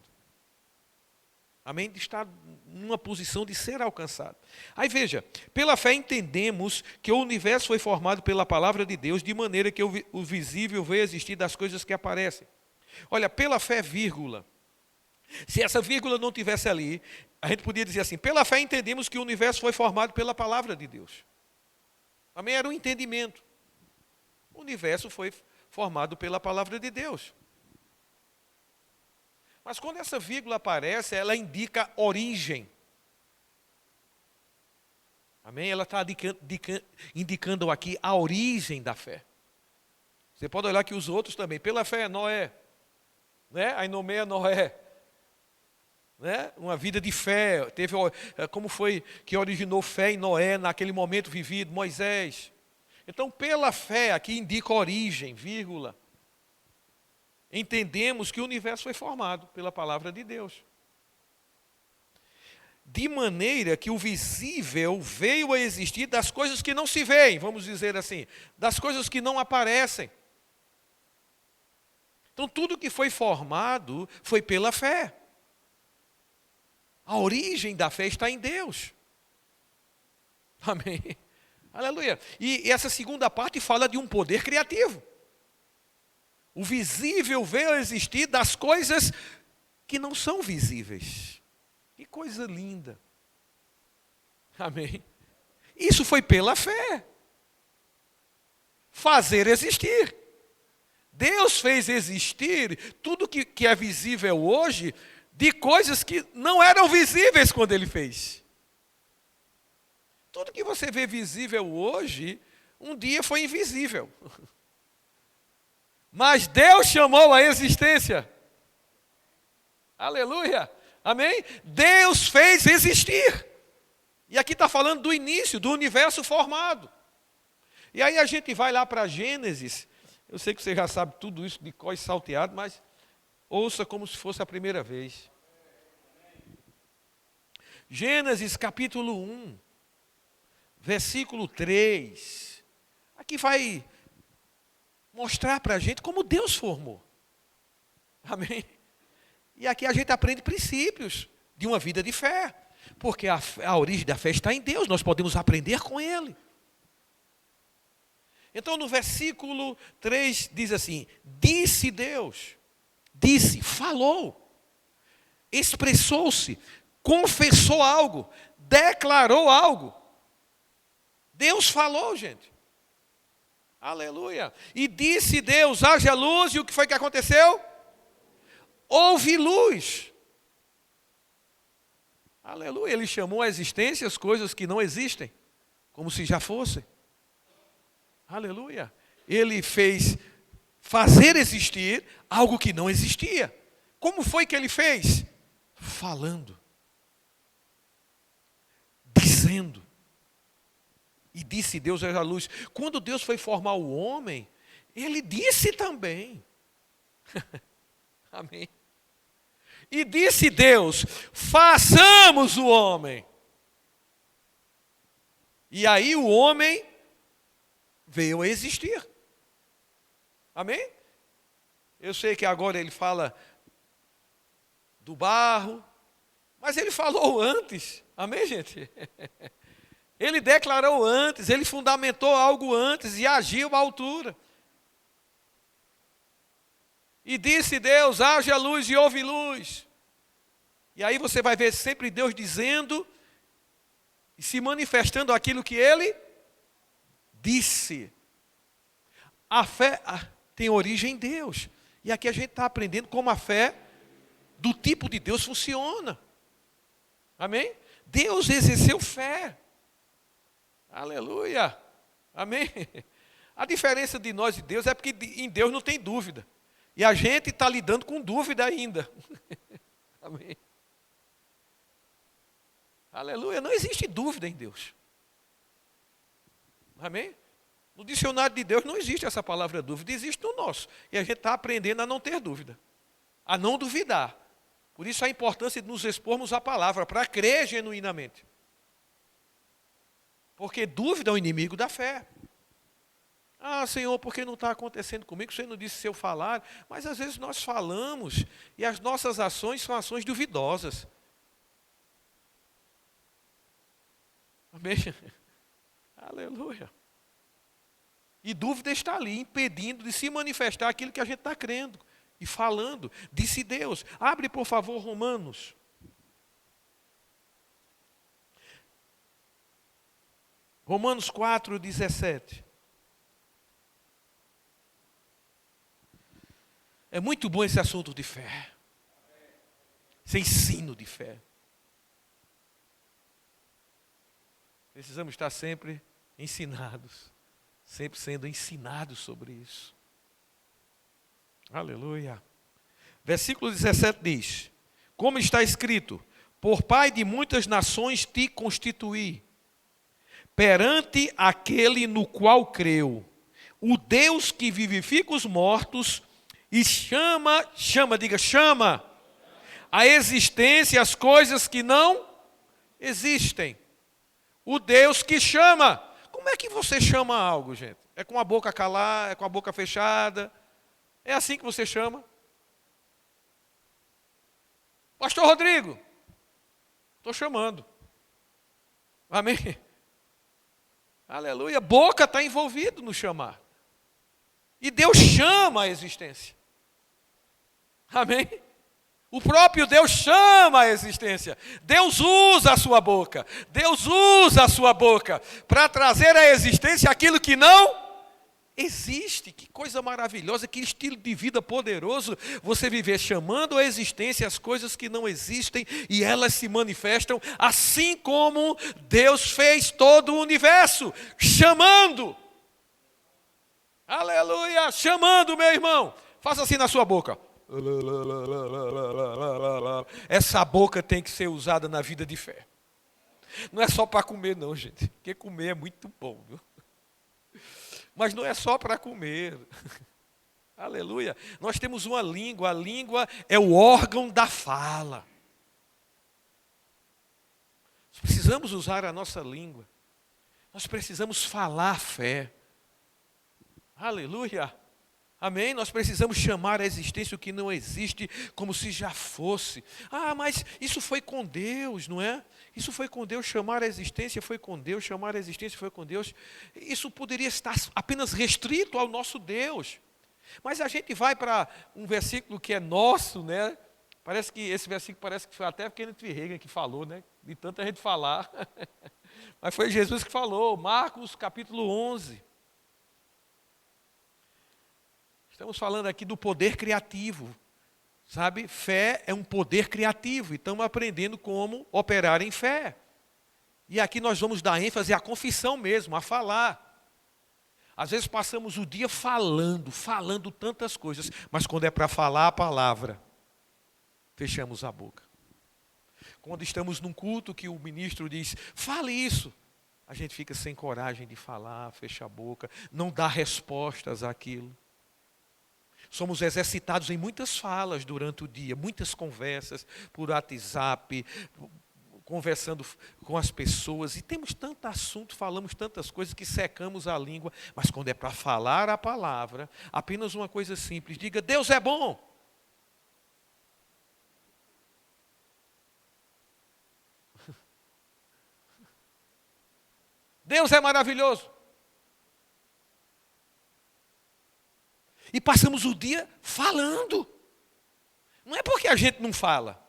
Amém? De estar numa posição de ser alcançado. Aí veja, pela fé entendemos que o universo foi formado pela palavra de Deus, de maneira que o visível veio existir das coisas que aparecem. Olha, pela fé, vírgula. Se essa vírgula não tivesse ali, a gente podia dizer assim, pela fé entendemos que o universo foi formado pela palavra de Deus. Também era um entendimento. O universo foi formado pela palavra de Deus. Mas quando essa vírgula aparece, ela indica origem. Amém? Ela está indicando aqui a origem da fé. Você pode olhar que os outros também. Pela fé, Noé. Né? Aí nomeia Noé. Né? Uma vida de fé. Teve, como foi que originou fé em Noé naquele momento vivido? Moisés. Então, pela fé, aqui indica origem, vírgula. Entendemos que o universo foi formado pela palavra de Deus. De maneira que o visível veio a existir das coisas que não se veem, vamos dizer assim, das coisas que não aparecem. Então, tudo que foi formado foi pela fé. A origem da fé está em Deus. Amém. Aleluia. E essa segunda parte fala de um poder criativo. O visível veio a existir das coisas que não são visíveis. Que coisa linda. Amém. Isso foi pela fé. Fazer existir. Deus fez existir tudo que é visível hoje de coisas que não eram visíveis quando Ele fez. Tudo que você vê visível hoje, um dia foi invisível. Mas Deus chamou a existência. Aleluia. Amém? Deus fez existir. E aqui está falando do início, do universo formado. E aí a gente vai lá para Gênesis. Eu sei que você já sabe tudo isso de cor e salteado, mas ouça como se fosse a primeira vez. Gênesis capítulo 1, versículo 3. Aqui vai mostrar para a gente como Deus formou. Amém? E aqui a gente aprende princípios de uma vida de fé. Porque a origem da fé está em Deus, nós podemos aprender com Ele. Então no versículo 3 diz assim, disse Deus, disse, falou, expressou-se, confessou algo, declarou algo. Deus falou, gente. Aleluia. E disse Deus, haja luz, e o que foi que aconteceu? Houve luz. Aleluia. Ele chamou à existência as coisas que não existem, como se já fossem. Aleluia. Ele fez fazer existir algo que não existia. Como foi que ele fez? Falando. Dizendo. E disse Deus haja luz. Quando Deus foi formar o homem, Ele disse também. Amém. E disse Deus, façamos o homem. E aí o homem veio a existir. Amém? Eu sei que agora ele fala do barro, mas ele falou antes. Amém, gente? Ele declarou antes, ele fundamentou algo antes e agiu à altura. E disse Deus, haja luz e houve luz. E aí você vai ver sempre Deus dizendo e se manifestando aquilo que Ele disse. A fé tem origem em Deus. E aqui a gente está aprendendo como a fé do tipo de Deus funciona. Amém? Deus exerceu fé. Aleluia. Amém? A diferença de nós e Deus é porque em Deus não tem dúvida. E a gente está lidando com dúvida ainda. Amém. Aleluia. Não existe dúvida em Deus. Amém? No dicionário de Deus não existe essa palavra dúvida, existe no nosso. E a gente está aprendendo a não ter dúvida. A não duvidar. Por isso a importância de nos expormos à palavra, para crer genuinamente. Porque dúvida é o inimigo da fé. Ah, Senhor, por que não está acontecendo comigo? Você não disse se eu falar. Mas às vezes nós falamos e as nossas ações são ações duvidosas. Amém? Aleluia. E dúvida está ali, impedindo de se manifestar aquilo que a gente está crendo. e falando, disse Deus. Abre, por favor, Romanos. Romanos 4:17. É muito bom esse assunto de fé. Esse ensino de fé. Precisamos estar sempre ensinados. Sempre sendo ensinados sobre isso. Aleluia. Versículo 17 diz: como está escrito, por pai de muitas nações te constituí, perante aquele no qual creu, o Deus que vivifica os mortos e chama a existência as coisas que não existem. O Deus que chama. Como é que você chama algo, gente? É com a boca calada, é com a boca fechada? É assim que você chama? Pastor Rodrigo, estou chamando. Amém? Aleluia. Boca está envolvido no chamar. E Deus chama a existência. Amém? O próprio Deus chama a existência. Deus usa a sua boca. Deus usa a sua boca para trazer à existência aquilo que não existe. Que coisa maravilhosa, que estilo de vida poderoso você viver chamando à existência as coisas que não existem e elas se manifestam, assim como Deus fez todo o universo, chamando. Aleluia, chamando, meu irmão. Faça assim na sua boca. Essa boca tem que ser usada na vida de fé. Não é só para comer não, gente, porque comer é muito bom, viu? Mas não é só para comer. Aleluia. Nós temos uma língua. A língua é o órgão da fala. Nós precisamos usar a nossa língua. Nós precisamos falar fé. Aleluia. Amém? Nós precisamos chamar a existência o que não existe como se já fosse. Ah, mas isso foi com Deus, não é? Isso foi com Deus, chamar a existência foi com Deus, chamar a existência foi com Deus. Isso poderia estar apenas restrito ao nosso Deus. Mas a gente vai para um versículo que é nosso, né? Parece que esse versículo parece que foi até Kenneth Reagan que falou, né? De tanta gente falar. Mas foi Jesus que falou, Marcos capítulo 11. Estamos falando aqui do poder criativo, sabe? Fé é um poder criativo e estamos aprendendo como operar em fé. E aqui nós vamos dar ênfase à confissão mesmo, a falar. Às vezes passamos o dia falando tantas coisas, mas quando é para falar a palavra, fechamos a boca. Quando estamos num culto que o ministro diz, fale isso, a gente fica sem coragem de falar, fecha a boca, não dá respostas àquilo. Somos exercitados em muitas falas durante o dia, muitas conversas por WhatsApp, conversando com as pessoas. E temos tanto assunto, falamos tantas coisas que secamos a língua. Mas quando é para falar a palavra, apenas uma coisa simples. Diga, Deus é bom. Deus é maravilhoso. E passamos o dia falando. Não é porque a gente não fala.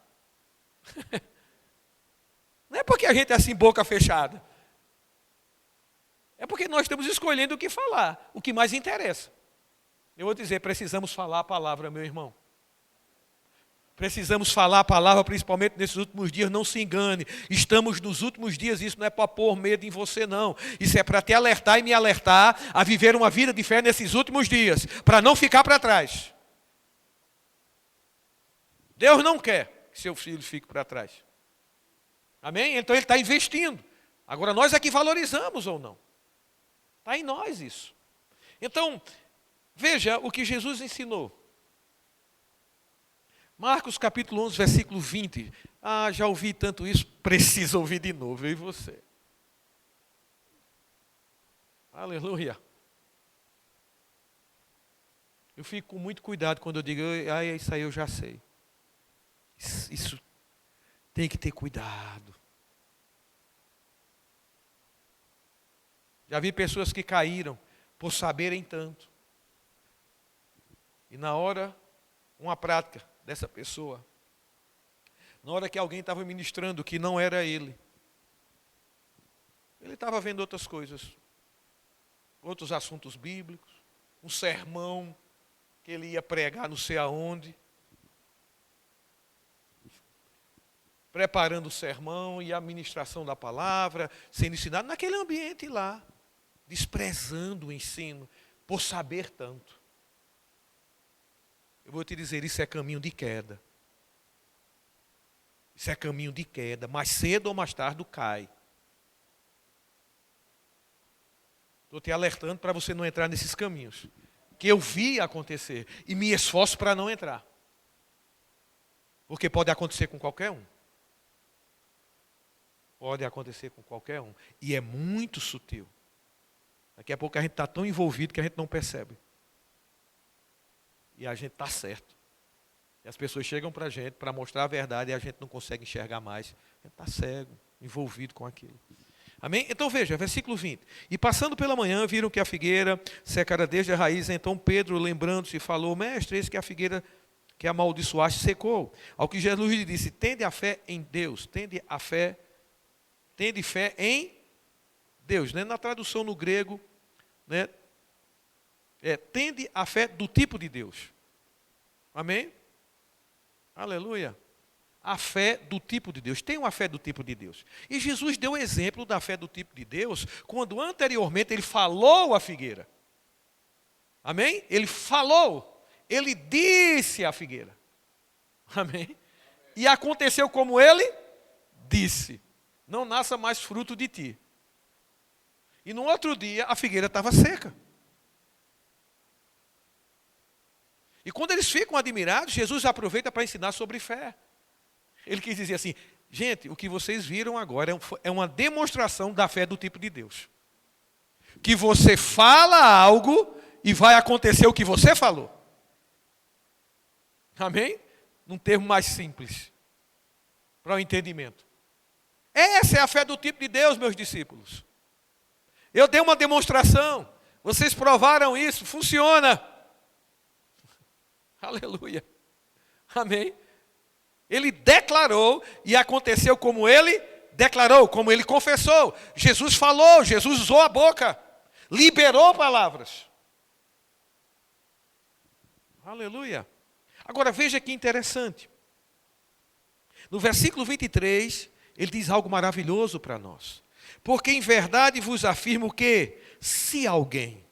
Não é porque a gente é assim, boca fechada. É porque nós estamos escolhendo o que falar, o que mais interessa. Eu vou dizer, precisamos falar a palavra, meu irmão. Precisamos falar a palavra, principalmente nesses últimos dias, não se engane. Estamos nos últimos dias, isso não é para pôr medo em você, não. Isso é para te alertar e me alertar a viver uma vida de fé nesses últimos dias, para não ficar para trás. Deus não quer que seu filho fique para trás. Amém? Então Ele está investindo. Agora nós é que valorizamos ou não. Está em nós isso. Então, veja o que Jesus ensinou. Marcos capítulo 11, versículo 20. Ah, já ouvi tanto isso, preciso ouvir de novo, eu e você. Aleluia. Eu fico com muito cuidado quando eu digo, ah, isso aí eu já sei. Isso tem que ter cuidado. Já vi pessoas que caíram por saberem tanto. E na hora uma prática dessa pessoa. Na hora que alguém estava ministrando que não era ele estava vendo outras coisas, outros assuntos bíblicos, um sermão que ele ia pregar não sei aonde, preparando o sermão e a ministração da palavra, sendo ensinado naquele ambiente lá, desprezando o ensino, por saber tanto. Eu vou te dizer, isso é caminho de queda. Isso é caminho de queda, mais cedo ou mais tarde cai. Estou te alertando para você não entrar nesses caminhos, que eu vi acontecer, e me esforço para não entrar. Porque pode acontecer com qualquer um. Pode acontecer com qualquer um. E é muito sutil. Daqui a pouco a gente está tão envolvido que a gente não percebe. E a gente está certo. E as pessoas chegam para a gente para mostrar a verdade e a gente não consegue enxergar mais. A gente está cego, envolvido com aquilo. Amém? Então veja, versículo 20. E passando pela manhã, viram que a figueira secara desde a raiz. Então Pedro, lembrando-se, falou: Mestre, eis que a figueira que amaldiçoaste secou. Ao que Jesus lhe disse: Tende a fé em Deus. Tende fé em Deus. Né? Na tradução no grego, né? Tende a fé do tipo de Deus. Amém? Aleluia. A fé do tipo de Deus. Tem uma fé do tipo de Deus. E Jesus deu exemplo da fé do tipo de Deus quando anteriormente ele falou à figueira. Amém? Ele falou. Ele disse à figueira. Amém? E aconteceu como ele disse: não nasça mais fruto de ti. E no outro dia a figueira estava seca. E quando eles ficam admirados, Jesus aproveita para ensinar sobre fé. Ele quis dizer assim: gente, o que vocês viram agora é uma demonstração da fé do tipo de Deus. Que você fala algo e vai acontecer o que você falou. Amém? Num termo mais simples, para o entendimento. Essa é a fé do tipo de Deus, meus discípulos. Eu dei uma demonstração, vocês provaram isso, funciona. Aleluia. Amém? Ele declarou e aconteceu como ele declarou, como ele confessou. Jesus falou, Jesus usou a boca, liberou palavras. Aleluia. Agora veja que interessante. No versículo 23, ele diz algo maravilhoso para nós. Porque em verdade vos afirmo que, se alguém,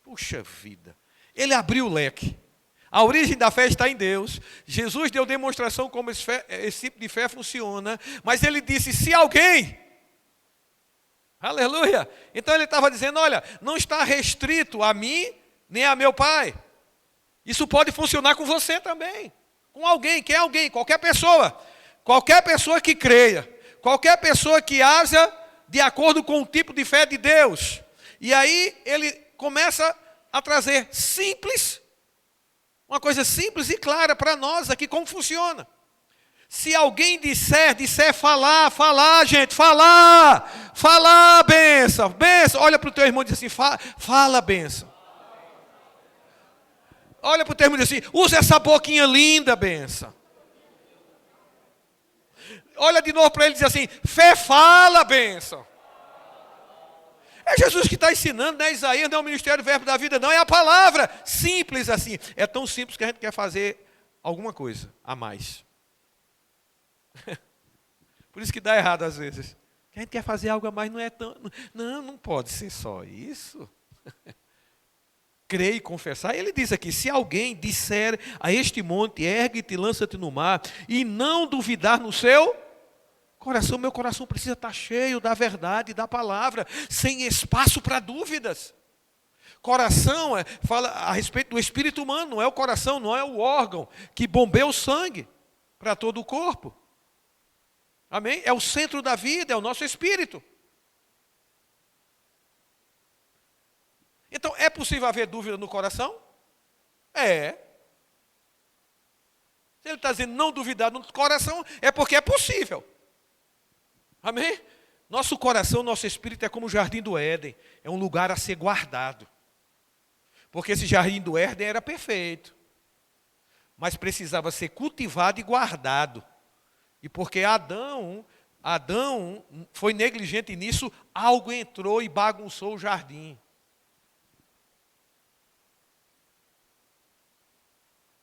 puxa vida, ele abriu o leque. A origem da fé está em Deus. Jesus deu demonstração como esse tipo de fé funciona. Mas ele disse: se alguém. Aleluia. Então ele estava dizendo: olha, não está restrito a mim nem a meu pai. Isso pode funcionar com você também. Com alguém, que é alguém, qualquer pessoa. Qualquer pessoa que creia. Qualquer pessoa que haja de acordo com o tipo de fé de Deus. E aí ele começa a trazer uma coisa simples e clara para nós aqui, como funciona. Se alguém disser falar, gente, falar, benção, olha para o teu irmão e diz assim: fala, benção. Olha para o teu irmão e diz assim: usa essa boquinha linda, benção. Olha de novo para ele e diz assim: fé fala, benção. É Jesus que está ensinando, não é Isaías, não é o ministério do verbo da vida, não, é a palavra, simples assim. É tão simples que a gente quer fazer alguma coisa a mais. Por isso que dá errado às vezes. A gente quer fazer algo a mais, não é tão... Não pode ser só isso. Crer e confessar. Ele diz aqui: se alguém disser a este monte, ergue-te e lança-te no mar, e não duvidar no seu coração, meu coração precisa estar cheio da verdade, da palavra, sem espaço para dúvidas. Coração fala a respeito do espírito humano, não é o coração, não é o órgão que bombeia o sangue para todo o corpo. Amém? É o centro da vida, é o nosso espírito. Então, é possível haver dúvida no coração? É. Se ele está dizendo não duvidar no coração, é porque é possível. Amém? Nosso coração, nosso espírito é como o jardim do Éden. É um lugar a ser guardado. Porque esse jardim do Éden era perfeito. mas precisava ser cultivado e guardado. E porque Adão foi negligente nisso, algo entrou e bagunçou o jardim.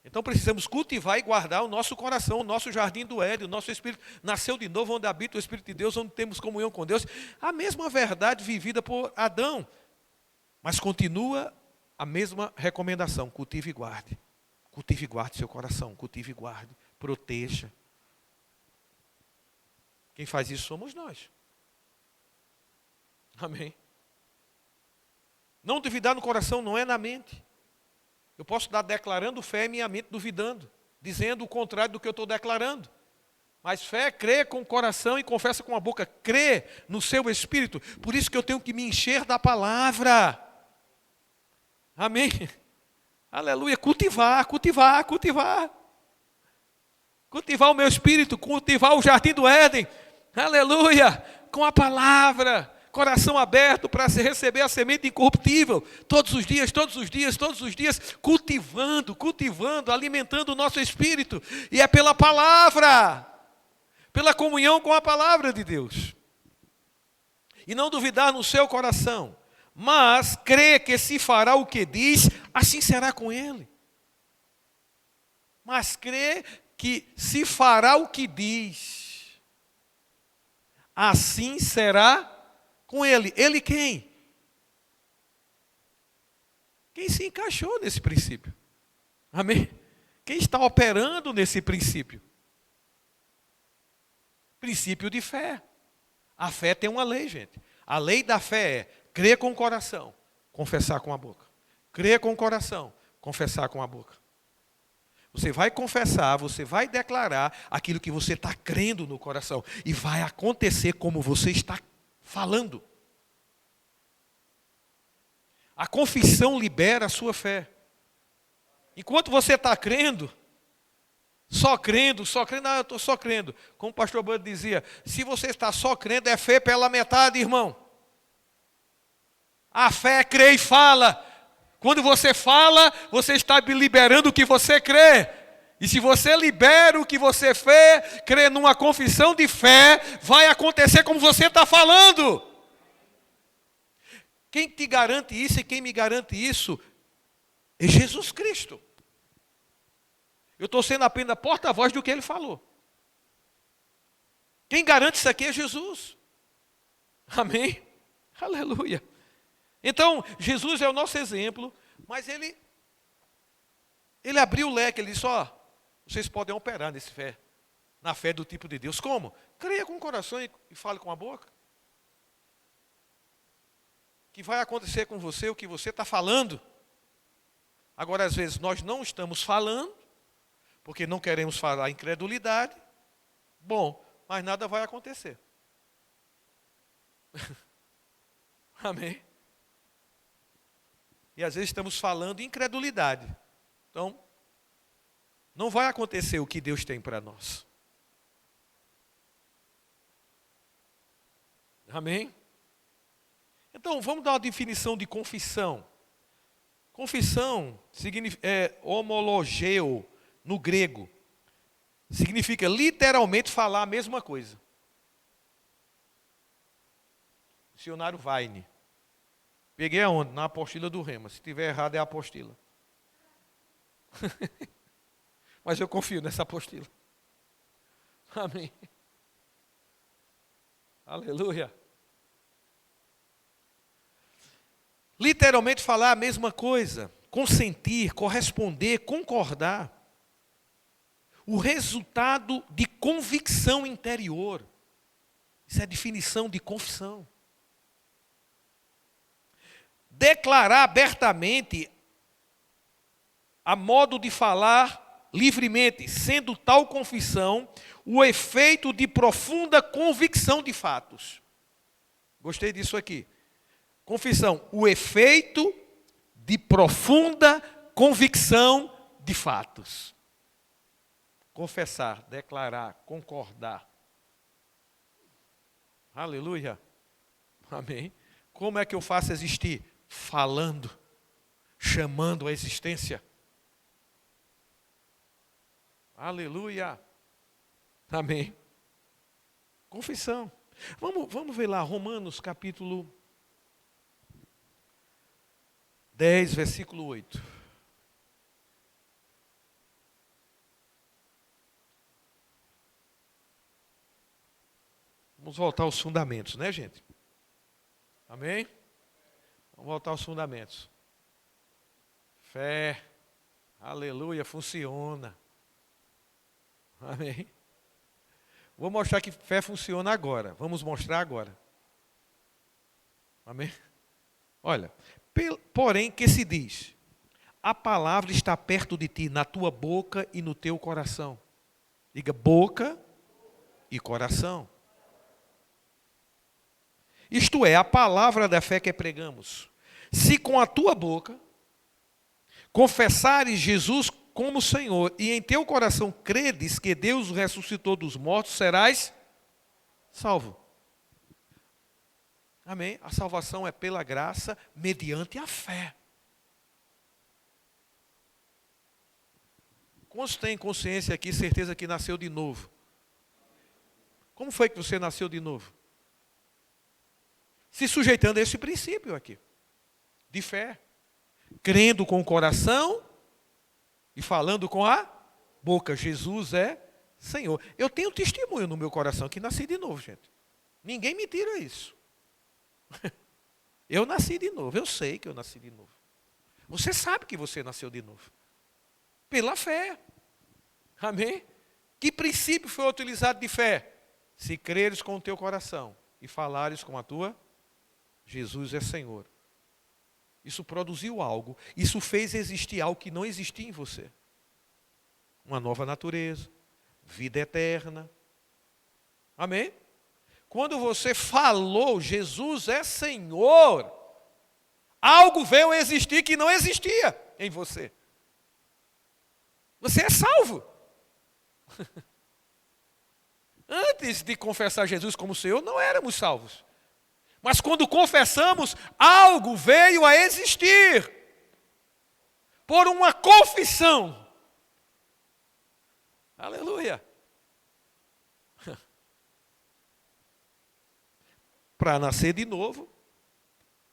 Então precisamos cultivar e guardar o nosso coração, o nosso jardim do Éden, o nosso espírito nasceu de novo, onde habita o Espírito de Deus, onde temos comunhão com Deus. A mesma verdade vivida por Adão, mas continua a mesma recomendação: cultive e guarde. Cultive e guarde seu coração, cultive e guarde, proteja. Quem faz isso somos nós. Amém. Não duvidar no coração não é na mente. Eu posso estar declarando fé e minha mente duvidando, dizendo o contrário do que eu estou declarando. Mas fé, crê com o coração e confessa com a boca, crê no seu espírito. Por isso que eu tenho que me encher da palavra. Amém? Aleluia, cultivar. Cultivar o meu espírito, cultivar o jardim do Éden. Aleluia, com a palavra. Coração aberto para receber a semente incorruptível, todos os dias, cultivando, alimentando o nosso espírito, e é pela palavra, pela comunhão com a palavra de Deus, e não duvidar no seu coração, mas crer que se fará o que diz, assim será com ele. Mas crer que se fará o que diz, assim será com ele. Ele quem? Quem se encaixou nesse princípio. Amém? Quem está operando nesse princípio? Princípio de fé. A fé tem uma lei, gente. A lei da fé é crer com o coração, confessar com a boca. Crer com o coração, confessar com a boca. Você vai confessar, você vai declarar aquilo que você está crendo no coração. E vai acontecer como você está falando. A confissão libera a sua fé. Enquanto você está crendo, só crendo, eu estou só crendo. Como o pastor Bando dizia, se você está só crendo, é fé pela metade, irmão. A fé crê e fala. Quando você fala, você está liberando o que você crê. E se você libera o que você crê numa confissão de fé, vai acontecer como você está falando. Quem te garante isso e quem me garante isso é Jesus Cristo. Eu estou sendo apenas porta-voz do que ele falou. Quem garante isso aqui é Jesus. Amém? Aleluia. Então, Jesus é o nosso exemplo, mas ele abriu o leque, ele disse, vocês podem operar na fé do tipo de Deus. Como? Creia com o coração e fale com a boca. Que vai acontecer com você o que você está falando. Agora, às vezes, nós não estamos falando, porque não queremos falar incredulidade. Bom, mas nada vai acontecer. Amém? E às vezes estamos falando incredulidade. Então, não vai acontecer o que Deus tem para nós. Amém? Então, vamos dar uma definição de confissão. Confissão é homologeo no grego. Significa literalmente falar a mesma coisa. Dicionário Vine. Peguei aonde? Na apostila do Rema. Se tiver errado é a apostila. Mas eu confio nessa apostila. Amém. Aleluia. Literalmente falar a mesma coisa. Consentir, corresponder, concordar. O resultado de convicção interior. Isso é a definição de confissão. Declarar abertamente, a modo de falar livremente, sendo tal confissão o efeito de profunda convicção de fatos. Gostei disso aqui. Confissão, o efeito de profunda convicção de fatos. Confessar, declarar, concordar. Aleluia. Amém. Como é que eu faço existir? Falando, chamando a existência. Aleluia. Amém. Confissão. Vamos ver lá, Romanos capítulo 10, versículo 8. Vamos voltar aos fundamentos, né, gente? Amém? Vamos voltar aos fundamentos. Fé, aleluia, funciona. Amém? Vou mostrar que fé funciona agora. Vamos mostrar agora. Amém? Olha, porém que se diz, a palavra está perto de ti, na tua boca e no teu coração. Diga boca e coração. Isto é, a palavra da fé que pregamos. Se com a tua boca confessares Jesus como Senhor e em teu coração credes que Deus o ressuscitou dos mortos, serás salvo. Amém? A salvação é pela graça, mediante a fé. Quantos têm consciência aqui, certeza que nasceu de novo? Como foi que você nasceu de novo? Se sujeitando a esse princípio aqui, de fé. Crendo com o coração e falando com a boca. Jesus é Senhor. Eu tenho testemunho no meu coração que nasci de novo, gente. Ninguém me tira isso. Eu nasci de novo, eu sei que eu nasci de novo. Você sabe que você nasceu de novo. Pela fé. Amém? Que princípio foi utilizado de fé? Se creres com o teu coração e falares com a tua, Jesus é Senhor. Isso produziu algo. Isso fez existir algo que não existia em você. Uma nova natureza. Vida eterna. Amém? Quando você falou, Jesus é Senhor, algo veio a existir que não existia em você. Você é salvo. Antes de confessar Jesus como Senhor, não éramos salvos. Mas quando confessamos, algo veio a existir. Por uma confissão. Aleluia. Para nascer de novo,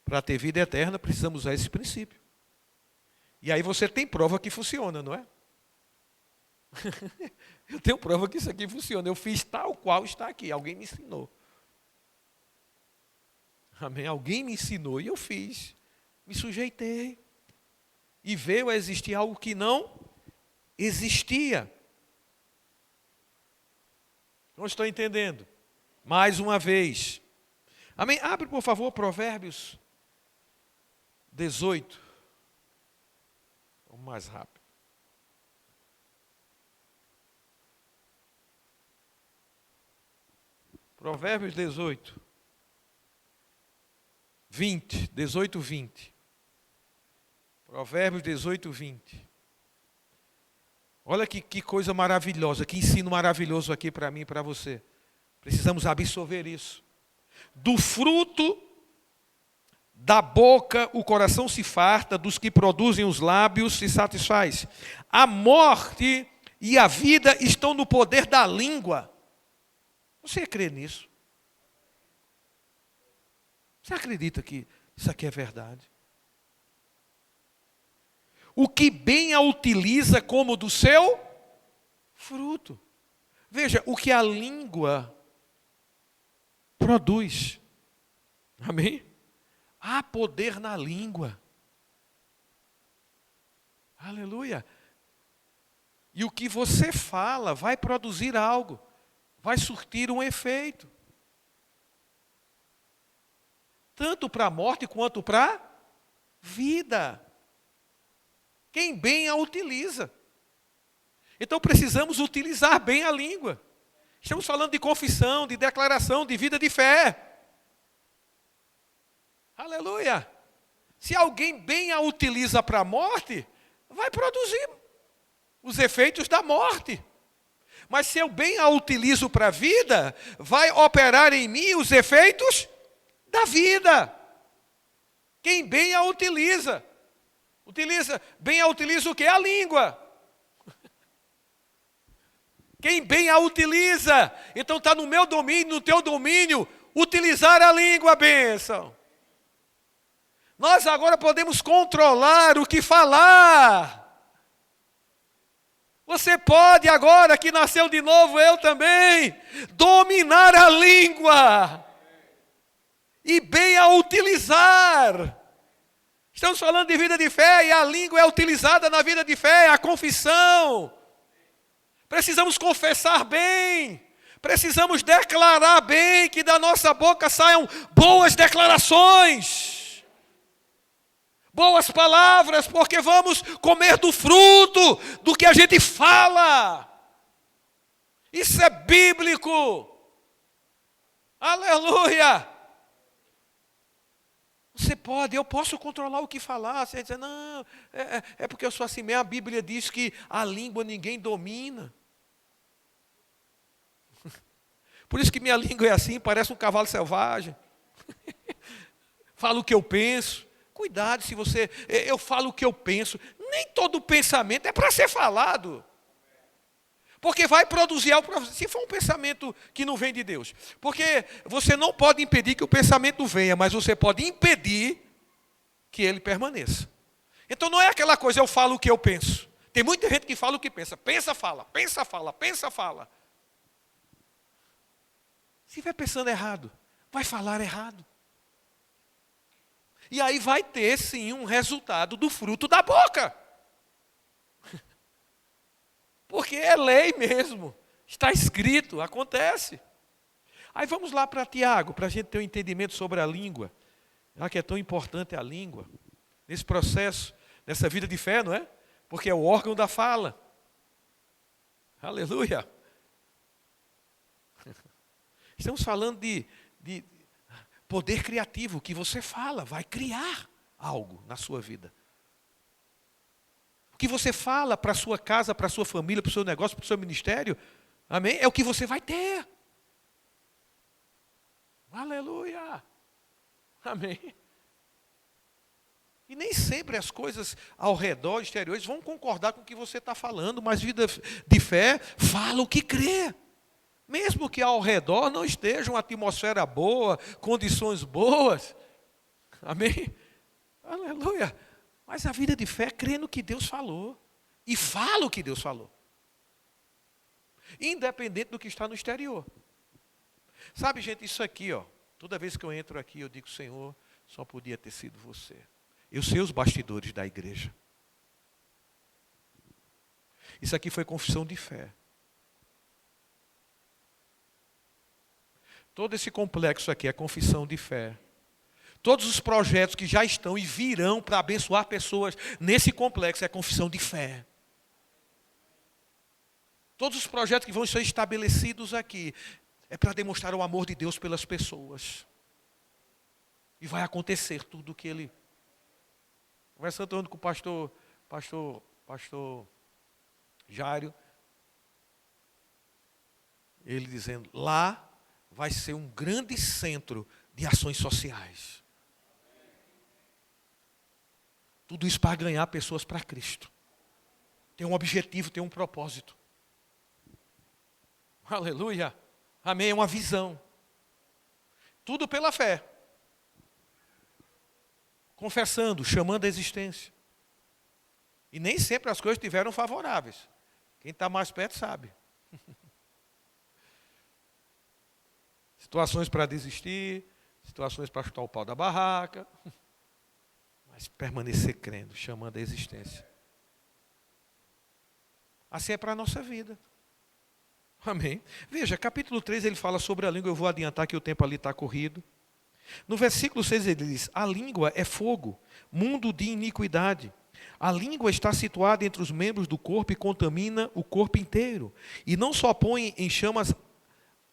para ter vida eterna, precisamos usar esse princípio. E aí você tem prova que funciona, não é? Eu tenho prova que isso aqui funciona. Eu fiz tal qual está aqui. Alguém me ensinou. Amém? Alguém me ensinou e eu fiz. Me sujeitei. E veio a existir algo que não existia. Não estou entendendo. Mais uma vez. Amém? Abre, por favor, Provérbios 18. Vamos mais rápido. Provérbios 18. 20. 18, 20. Provérbios 18, 20. Olha que coisa maravilhosa, que ensino maravilhoso aqui para mim e para você. Precisamos absorver isso. Do fruto da boca o coração se farta, dos que produzem os lábios se satisfaz. A morte e a vida estão no poder da língua. Você crê nisso? Você acredita que isso aqui é verdade? O que bem a utiliza como do seu fruto. Veja, o que a língua produz. Amém? Há poder na língua. Aleluia. E o que você fala vai produzir algo. Vai surtir um efeito. Tanto para a morte quanto para a vida. Quem bem a utiliza. Então precisamos utilizar bem a língua. Estamos falando de confissão, de declaração, de vida de fé. Aleluia. Se alguém bem a utiliza para a morte, vai produzir os efeitos da morte. Mas se eu bem a utilizo para a vida, vai operar em mim os efeitos da vida. Quem bem a utiliza. Bem a utiliza o quê? A língua. Quem bem a utiliza. Então está no meu domínio, no teu domínio, utilizar a língua, bênção. Nós agora podemos controlar o que falar. Você pode agora, que nasceu de novo, eu também, dominar a língua. E bem a utilizar. Estamos falando de vida de fé e a língua é utilizada na vida de fé, a confissão. Precisamos confessar bem. Precisamos declarar bem, que da nossa boca saiam boas declarações. Boas palavras, porque vamos comer do fruto do que a gente fala. Isso é bíblico. Aleluia. Você pode, eu posso controlar o que falar. Você vai dizer, não, é porque eu sou assim mesmo. A Bíblia diz que a língua ninguém domina. Por isso que minha língua é assim, parece um cavalo selvagem. Falo o que eu penso. Cuidado se você... Eu falo o que eu penso. Nem todo pensamento é para ser falado. Porque vai produzir algo, se for um pensamento que não vem de Deus. Porque você não pode impedir que o pensamento venha, mas você pode impedir que ele permaneça. Então não é aquela coisa, eu falo o que eu penso. Tem muita gente que fala o que pensa. Pensa, fala, pensa, fala, pensa, fala. Se estiver pensando errado, vai falar errado. E aí vai ter sim um resultado do fruto da boca. Porque é lei mesmo. Está escrito, acontece. Aí vamos lá para Tiago, para a gente ter um entendimento sobre a língua. Já que é tão importante a língua. Nesse processo, nessa vida de fé, não é? Porque é o órgão da fala. Aleluia. Estamos falando de poder criativo, que você fala, vai criar algo na sua vida. O que você fala para a sua casa, para a sua família, para o seu negócio, para o seu ministério, amém? É o que você vai ter. Aleluia. Amém. E nem sempre as coisas ao redor, exteriores, vão concordar com o que você está falando, mas vida de fé, fala o que crê. Mesmo que ao redor não esteja uma atmosfera boa, condições boas. Amém? Aleluia. Mas a vida de fé crê no que Deus falou. E fala o que Deus falou. Independente do que está no exterior. Sabe, gente, isso aqui, ó. Toda vez que eu entro aqui, eu digo, Senhor, só podia ter sido você. Eu sei os bastidores da igreja. Isso aqui foi confissão de fé. Todo esse complexo aqui é confissão de fé. Todos os projetos que já estão e virão para abençoar pessoas nesse complexo é confissão de fé. Todos os projetos que vão ser estabelecidos aqui é para demonstrar o amor de Deus pelas pessoas. E vai acontecer tudo o que ele... Conversando com o pastor Jário, ele dizendo, lá vai ser um grande centro de ações sociais. Tudo isso para ganhar pessoas para Cristo. Tem um objetivo, tem um propósito. Aleluia. Amém, é uma visão. Tudo pela fé. Confessando, chamando a existência. E nem sempre as coisas estiveram favoráveis. Quem está mais perto sabe. Situações para desistir, situações para chutar o pau da barraca. Mas permanecer crendo, chamando a existência. Assim é para a nossa vida. Amém. Veja, capítulo 3 ele fala sobre a língua, eu vou adiantar que o tempo ali está corrido. No versículo 6 ele diz, a língua é fogo, mundo de iniquidade. A língua está situada entre os membros do corpo e contamina o corpo inteiro. E não só põe em chamas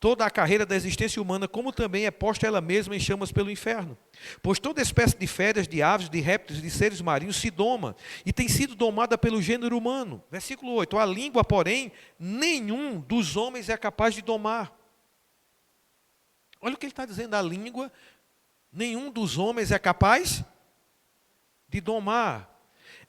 toda a carreira da existência humana, como também é posta ela mesma em chamas pelo inferno. Pois toda espécie de feras, de aves, de répteis, de seres marinhos se doma, e tem sido domada pelo gênero humano. Versículo 8, a língua, porém, nenhum dos homens é capaz de domar. Olha o que ele está dizendo, a língua, nenhum dos homens é capaz de domar.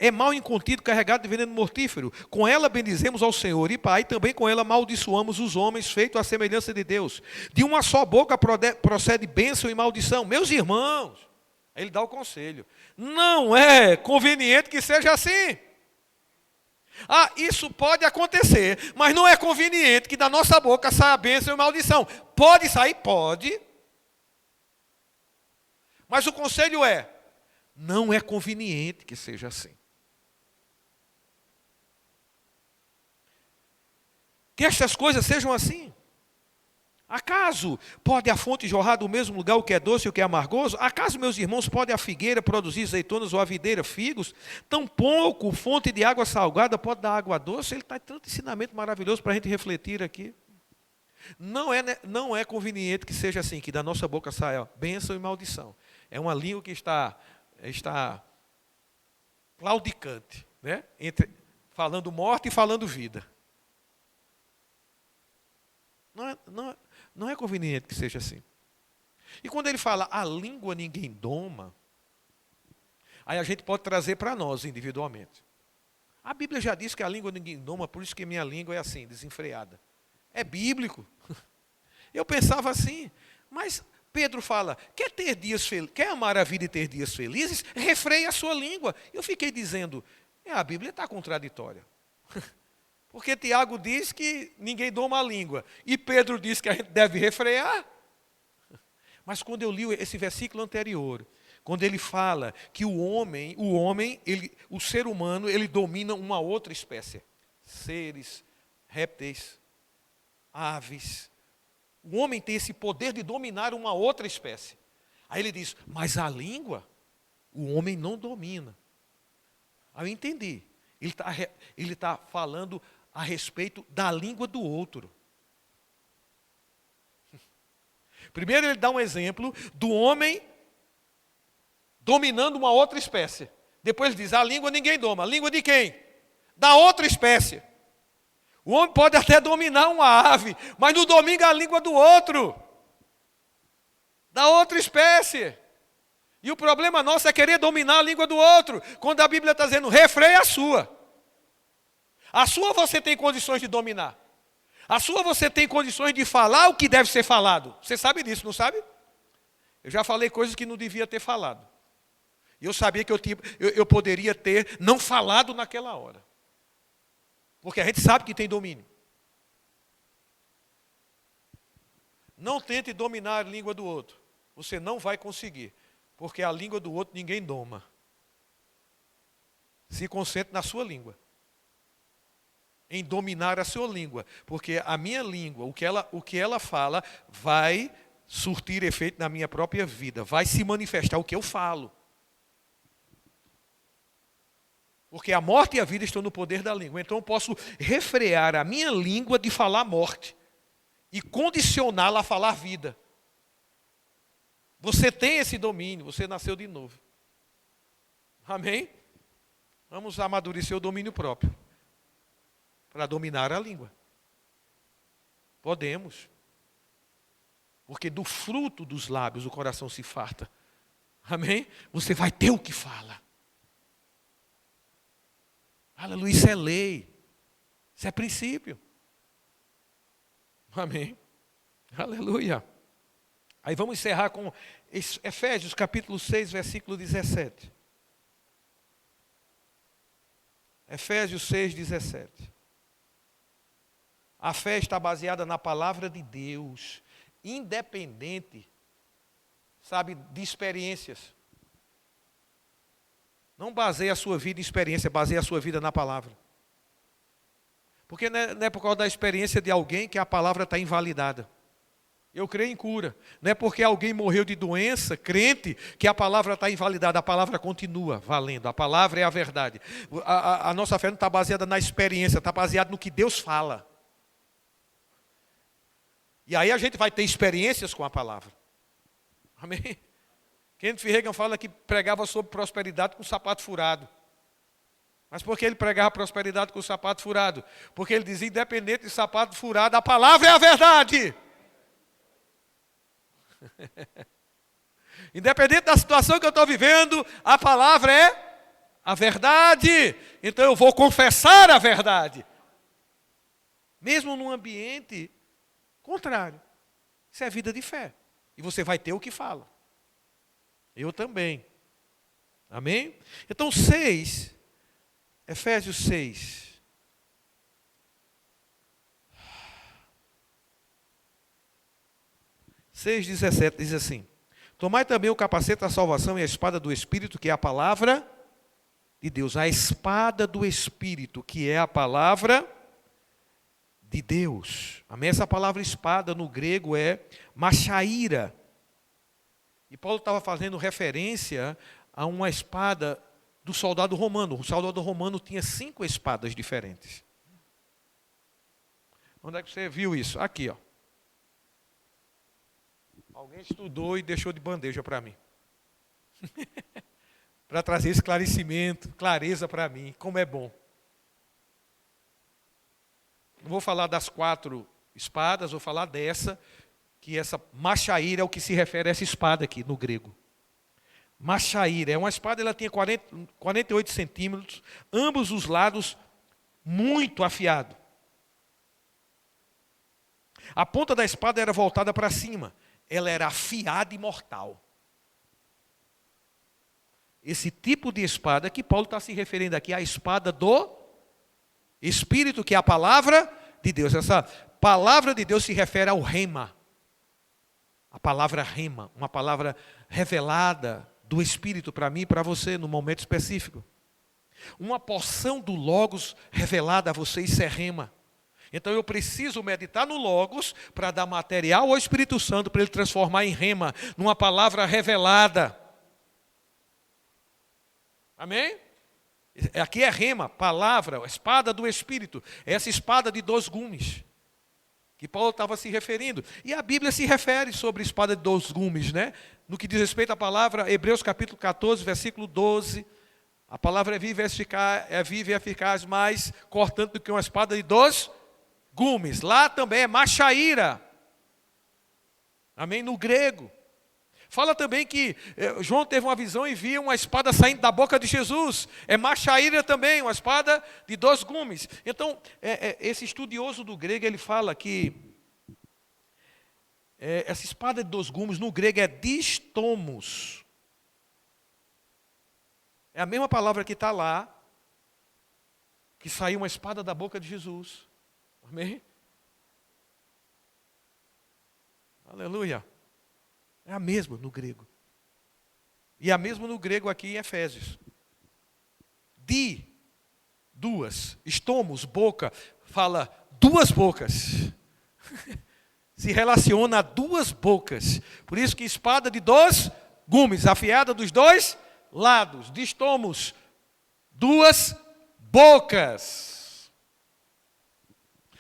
É mal incontido, carregado de veneno mortífero. Com ela bendizemos ao Senhor e Pai, também com ela amaldiçoamos os homens, feitos à semelhança de Deus. De uma só boca procede bênção e maldição. Meus irmãos, aí ele dá o conselho. Não é conveniente que seja assim. Ah, isso pode acontecer, mas não é conveniente que da nossa boca saia bênção e maldição. Pode sair? Pode. Mas o conselho é, não é conveniente que seja assim. Que estas coisas sejam assim. Acaso pode a fonte jorrar do mesmo lugar o que é doce e o que é amargoso? Acaso, meus irmãos, pode a figueira produzir azeitonas ou a videira figos? Tampouco fonte de água salgada pode dar água doce? Ele está tanto ensinamento maravilhoso para a gente refletir aqui. Não é conveniente que seja assim, que da nossa boca saia bênção e maldição. É uma língua que está claudicante, né? Falando morte e falando vida. Não é conveniente que seja assim. E quando ele fala, a língua ninguém doma, aí a gente pode trazer para nós individualmente. A Bíblia já diz que a língua ninguém doma, por isso que minha língua é assim, desenfreada. É bíblico. Eu pensava assim, mas Pedro fala, quer amar a vida e ter dias felizes? Refreie a sua língua. Eu fiquei dizendo, a Bíblia está contraditória. Porque Tiago diz que ninguém doma a língua. E Pedro diz que a gente deve refrear. Mas quando eu li esse versículo anterior, quando ele fala que o ser humano, ele domina uma outra espécie. Seres, répteis, aves. O homem tem esse poder de dominar uma outra espécie. Aí ele diz, mas a língua, o homem não domina. Aí eu entendi. Ele está falando a respeito da língua do outro. Primeiro ele dá um exemplo do homem dominando uma outra espécie. Depois ele diz, a língua ninguém doma. A língua de quem? Da outra espécie. O homem pode até dominar uma ave, mas não domina a língua do outro. Da outra espécie. E o problema nosso é querer dominar a língua do outro, quando a Bíblia está dizendo, refreia a sua. A sua você tem condições de dominar. A sua você tem condições de falar o que deve ser falado. Você sabe disso, não sabe? Eu já falei coisas que não devia ter falado. E eu sabia que eu poderia ter não falado naquela hora. Porque a gente sabe que tem domínio. Não tente dominar a língua do outro. Você não vai conseguir. Porque a língua do outro ninguém doma. Se concentre na sua língua. Em dominar a sua língua. Porque a minha língua, o que ela fala, vai surtir efeito na minha própria vida. Vai se manifestar o que eu falo. Porque a morte e a vida estão no poder da língua. Então eu posso refrear a minha língua de falar morte. E condicioná-la a falar vida. Você tem esse domínio, você nasceu de novo. Amém? Vamos amadurecer o domínio próprio. Para dominar a língua. Podemos. Porque do fruto dos lábios o coração se farta. Amém? Você vai ter o que fala. Aleluia, isso é lei. Isso é princípio. Amém? Aleluia. Aí vamos encerrar com Efésios capítulo 6, versículo 17. Efésios 6, 17. A fé está baseada na palavra de Deus, independente, sabe, de experiências. Não baseie a sua vida em experiência, baseie a sua vida na palavra. Porque não é por causa da experiência de alguém que a palavra está invalidada. Eu creio em cura. Não é porque alguém morreu de doença, crente, que a palavra está invalidada. A palavra continua valendo. A palavra é a verdade. A nossa fé não está baseada na experiência, está baseada no que Deus fala. E aí a gente vai ter experiências com a palavra. Amém? Kenneth Reagan fala que pregava sobre prosperidade com sapato furado. Mas por que ele pregava prosperidade com sapato furado? Porque ele dizia, independente de sapato furado, a palavra é a verdade. Independente da situação que eu estou vivendo, a palavra é a verdade, então eu vou confessar a verdade. Mesmo num ambiente contrário. Isso é vida de fé. E você vai ter o que fala. Eu também. Amém? Então 6, Efésios 6. Seis 17 diz assim: tomai também o capacete da salvação e a espada do Espírito, que é a palavra de Deus. A espada do Espírito, que é a palavra de Deus. Amém? Essa palavra espada no grego é machaíra. E Paulo estava fazendo referência a uma espada do soldado romano. O soldado romano tinha 5 espadas diferentes. Onde é que você viu isso? Aqui, ó. Alguém estudou e deixou de bandeja para mim. Para trazer esclarecimento, clareza para mim, como é bom. Não vou falar das 4 espadas, vou falar dessa, que essa machaíra é o que se refere a essa espada aqui no grego. Machaíra é uma espada, ela tinha 48 centímetros, ambos os lados muito afiado. A ponta da espada era voltada para cima. Ela era afiada e mortal. Esse tipo de espada que Paulo está se referindo aqui, a espada do Espírito, que é a palavra de Deus. Essa palavra de Deus se refere ao rema. A palavra rema, uma palavra revelada do Espírito para mim e para você, no momento específico. Uma porção do Logos revelada a você, isso é rema. Então eu preciso meditar no Logos para dar material ao Espírito Santo para ele transformar em rema, numa palavra revelada. Amém? Aqui é rema, palavra, espada do Espírito. Essa espada de 2 gumes, que Paulo estava se referindo. E a Bíblia se refere sobre a espada de 2 gumes, né? No que diz respeito à palavra, Hebreus capítulo 14, versículo 12. A palavra é viva e eficaz, mais cortante do que uma espada de 2 gumes. Lá também é machaíra. Amém? No grego. Fala também que João teve uma visão e viu uma espada saindo da boca de Jesus. É machaíra também, uma espada de 2 gumes. Então, esse estudioso do grego, ele fala que essa espada de 2 gumes no grego é distomos. É a mesma palavra que está lá, que saiu uma espada da boca de Jesus. Amém? Aleluia. É a mesma no grego. E a mesma no grego aqui em Efésios. Duas. Estomos, boca. Fala 2 bocas. Se relaciona a 2 bocas. Por isso que espada de 2 gumes, afiada dos 2 lados. Distomos, 2 bocas.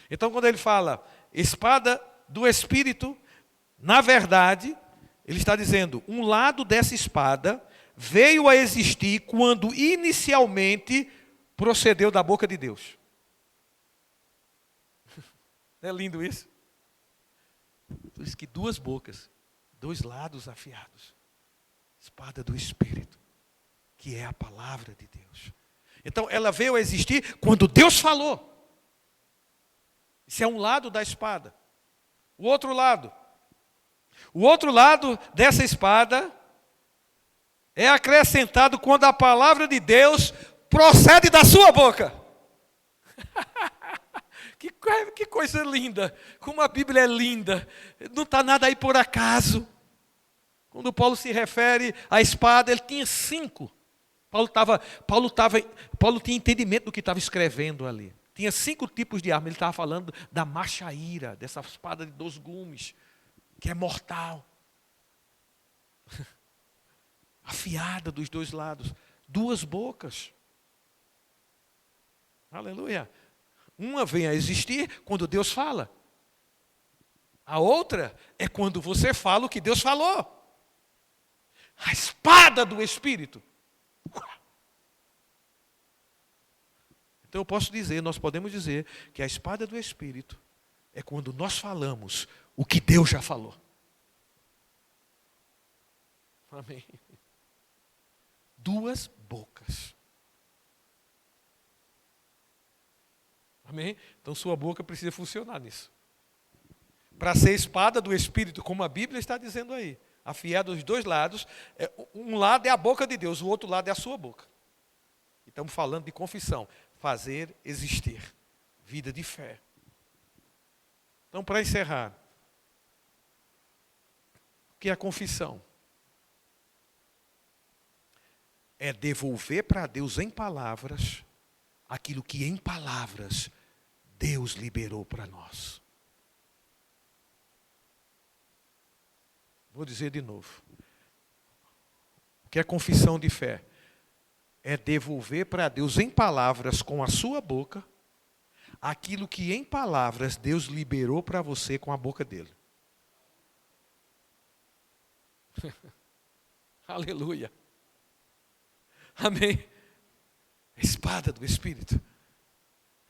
Então quando ele fala espada do Espírito, na verdade, ele está dizendo, um lado dessa espada veio a existir quando inicialmente procedeu da boca de Deus. Não é lindo isso? Por isso que 2 bocas, 2 lados afiados. Espada do Espírito, que é a palavra de Deus. Então, ela veio a existir quando Deus falou. Isso é um lado da espada. O outro lado dessa espada é acrescentado quando a palavra de Deus procede da sua boca. Que coisa linda, como a Bíblia é linda, não está nada aí por acaso. Quando Paulo se refere à espada, ele tinha 5. Paulo tinha entendimento do que estava escrevendo ali. Tinha 5 tipos de arma, ele estava falando da machaíra, dessa espada de 2 gumes, que é mortal. Afiada dos 2 lados, 2 bocas. Aleluia. Uma vem a existir quando Deus fala. A outra é quando você fala o que Deus falou. A espada do Espírito. Então eu posso dizer, nós podemos dizer que a espada do Espírito é quando nós falamos o que Deus já falou. Amém. 2 bocas. Amém? Então sua boca precisa funcionar nisso. Para ser espada do Espírito, como a Bíblia está dizendo aí. Afiada dos dois lados. Um lado é a boca de Deus, o outro lado é a sua boca. Estamos falando de confissão. Fazer existir. Vida de fé. Então, para encerrar. O que é a confissão? É devolver para Deus em palavras aquilo que em palavras Deus liberou para nós. Vou dizer de novo. O que é confissão de fé? É devolver para Deus em palavras com a sua boca aquilo que em palavras Deus liberou para você com a boca dele. Aleluia. Amém. Espada do Espírito.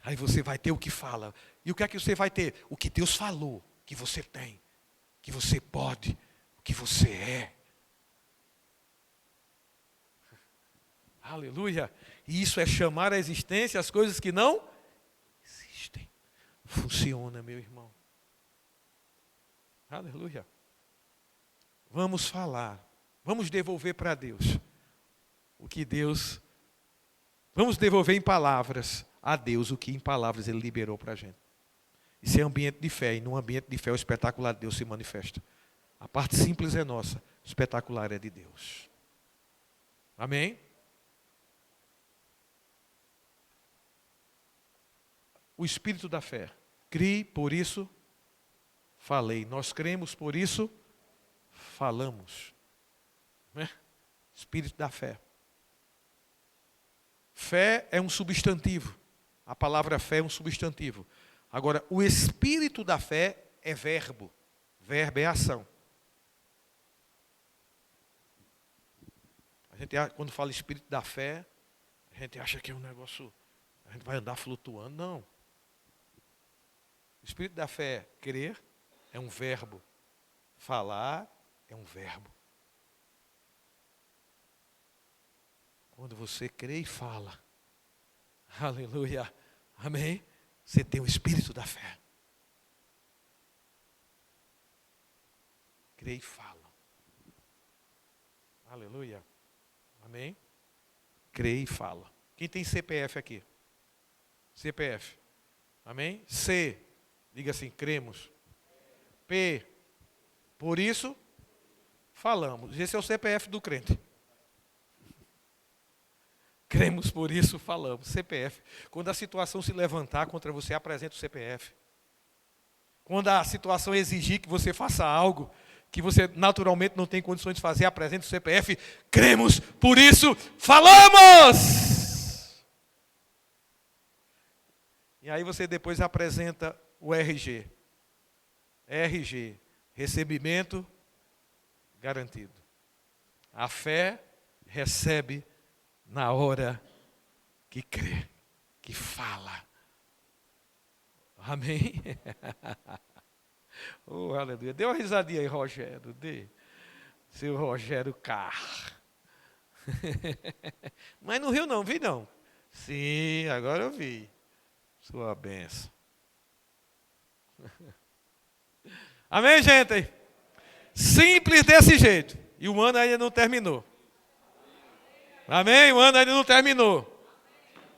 Aí você vai ter o que fala. E o que é que você vai ter? O que Deus falou que você tem, que você pode, o que você é. Aleluia. E isso é chamar à existência as coisas que não existem. Funciona, meu irmão. Aleluia. Vamos falar. Vamos devolver para Deus o que Deus... Vamos devolver em palavras a Deus o que em palavras Ele liberou para a gente. Isso é ambiente de fé. E num ambiente de fé o espetacular de Deus se manifesta. A parte simples é nossa. O espetacular é de Deus. Amém? O espírito da fé. Crie, por isso falei. Nós cremos, por isso falamos. Né? Espírito da fé. Fé é um substantivo. A palavra fé é um substantivo. Agora, o espírito da fé é verbo. Verbo é ação. A gente, quando fala espírito da fé, a gente acha que é um negócio, a gente vai andar flutuando. Não. O espírito da fé é crer, é um verbo. Falar é um verbo. Quando você crê e fala, aleluia, amém, você tem o espírito da fé. Crê e fala. Aleluia, amém. Crê e fala. Quem tem CPF aqui? CPF, amém. C, diga assim, cremos. P, por isso, falamos. Esse é o CPF do crente. Cremos, por isso falamos. CPF. Quando a situação se levantar contra você, apresenta o CPF. Quando a situação exigir que você faça algo que você naturalmente não tem condições de fazer, apresenta o CPF. Cremos, por isso falamos! E aí você depois apresenta o RG. RG, recebimento garantido. A fé recebe na hora que crê, que fala. Amém? Oh, aleluia. Dê uma risadinha aí, Rogério. Dê. Seu Rogério Carr. Mas não riu não, vi não. Sim, agora eu vi. Sua bênção. Amém, gente? Simples desse jeito. E o ano ainda não terminou. Amém? O ano ainda não terminou.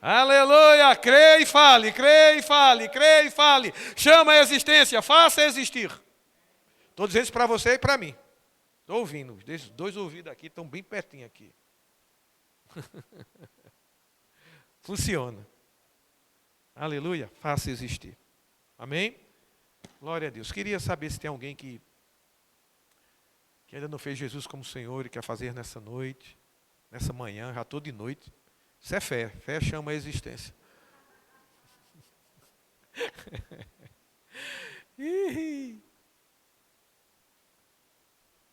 Aleluia! Crê e fale, crê e fale, crê e fale. Chama a existência, faça existir. Estou dizendo isso para você e para mim. Estou ouvindo. Os dois ouvidos aqui estão bem pertinho aqui. Funciona. Aleluia! Faça existir. Amém? Glória a Deus. Queria saber se tem alguém que ainda não fez Jesus como Senhor e quer fazer nessa noite, nessa manhã, já estou de noite. Isso é fé. Fé chama a existência.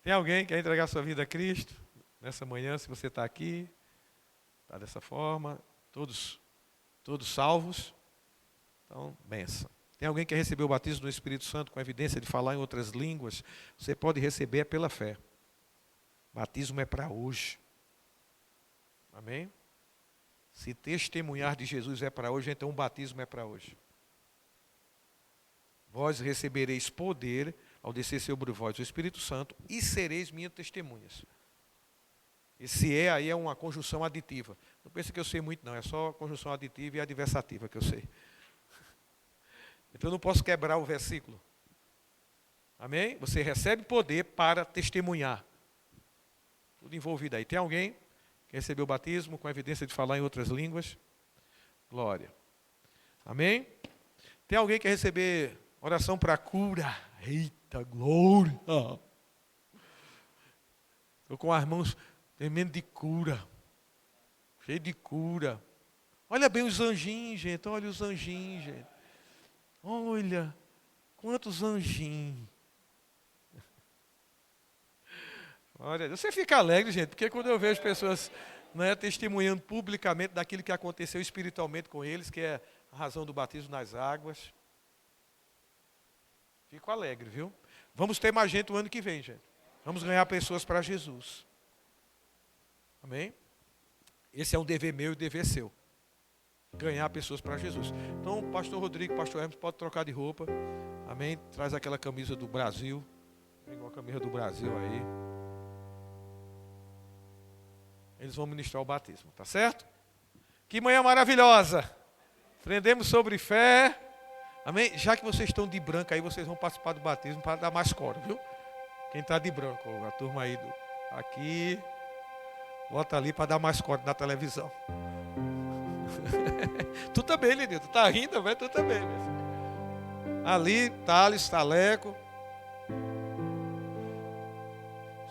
Tem alguém que quer entregar sua vida a Cristo nessa manhã, se você está aqui, está dessa forma, todos salvos? Então, benção. Tem alguém que quer receber o batismo do Espírito Santo com evidência de falar em outras línguas? Você pode receber pela fé. Batismo é para hoje. Amém? Se testemunhar de Jesus é para hoje, então o batismo é para hoje. vós recebereis poder ao descer sobre vós o Espírito Santo e sereis minhas testemunhas. Esse aí é uma conjunção aditiva. Não pense que eu sei muito, não. É só conjunção aditiva e adversativa que eu sei. Então eu não posso quebrar o versículo. Amém? Você recebe poder para testemunhar. Tudo envolvido aí. Tem alguém que recebeu o batismo com evidência de falar em outras línguas? Glória. Amém? Tem alguém que quer receber oração para cura? Eita, glória! Estou com as mãos tremendo de cura. Cheio de cura. Olha bem os anjinhos, gente. Olha os anjinhos, gente. Olha, quantos anjinhos. Olha, você fica alegre, gente, porque quando eu vejo pessoas, né, testemunhando publicamente daquilo que aconteceu espiritualmente com eles, que é a razão do batismo nas águas. Fico alegre, viu? Vamos ter mais gente o ano que vem, gente. Vamos ganhar pessoas para Jesus. Amém? Esse é um dever meu e dever seu. Ganhar pessoas para Jesus. Então, pastor Rodrigo, pastor Hermes, pode trocar de roupa. Amém? Traz aquela camisa do Brasil. Pegou a camisa do Brasil aí. Eles vão ministrar o batismo, tá certo? Que manhã maravilhosa! Aprendemos sobre fé. Amém? Já que vocês estão de branco aí, vocês vão participar do batismo para dar mais coro, viu? Quem está de branco, a turma aí aqui, bota ali para dar mais coro na televisão. Tu também, Lenildo, tu tá rindo, velho? Tu também, velho. Ali, Thales, Taleco.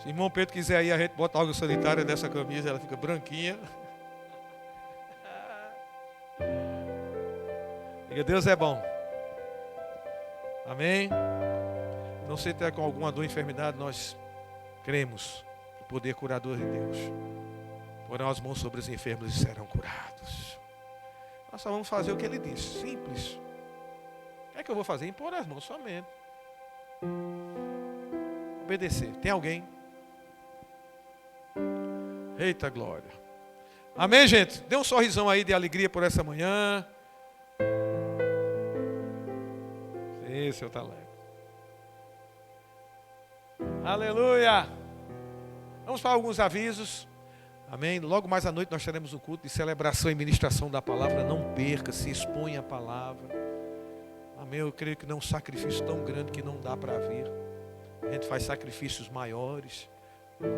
Se o irmão Pedro quiser aí, a gente bota água sanitária nessa camisa, ela fica branquinha. Diga, Deus é bom. Amém? Não sei se tem com alguma dor ou enfermidade, nós cremos no poder curador de Deus. Porão as mãos sobre os enfermos e serão curados. Nós só vamos fazer o que ele disse, simples. O que é que eu vou fazer? Impor as mãos somente. Obedecer. Tem alguém? Eita glória. Amém, gente? Dê um sorrisão aí de alegria por essa manhã. Esse é o talento. Aleluia. Vamos para alguns avisos. Amém? Logo mais à noite nós teremos o culto de celebração e ministração da palavra. Não perca, se exponha à palavra. Amém? Eu creio que não é um sacrifício tão grande que não dá para vir. A gente faz sacrifícios maiores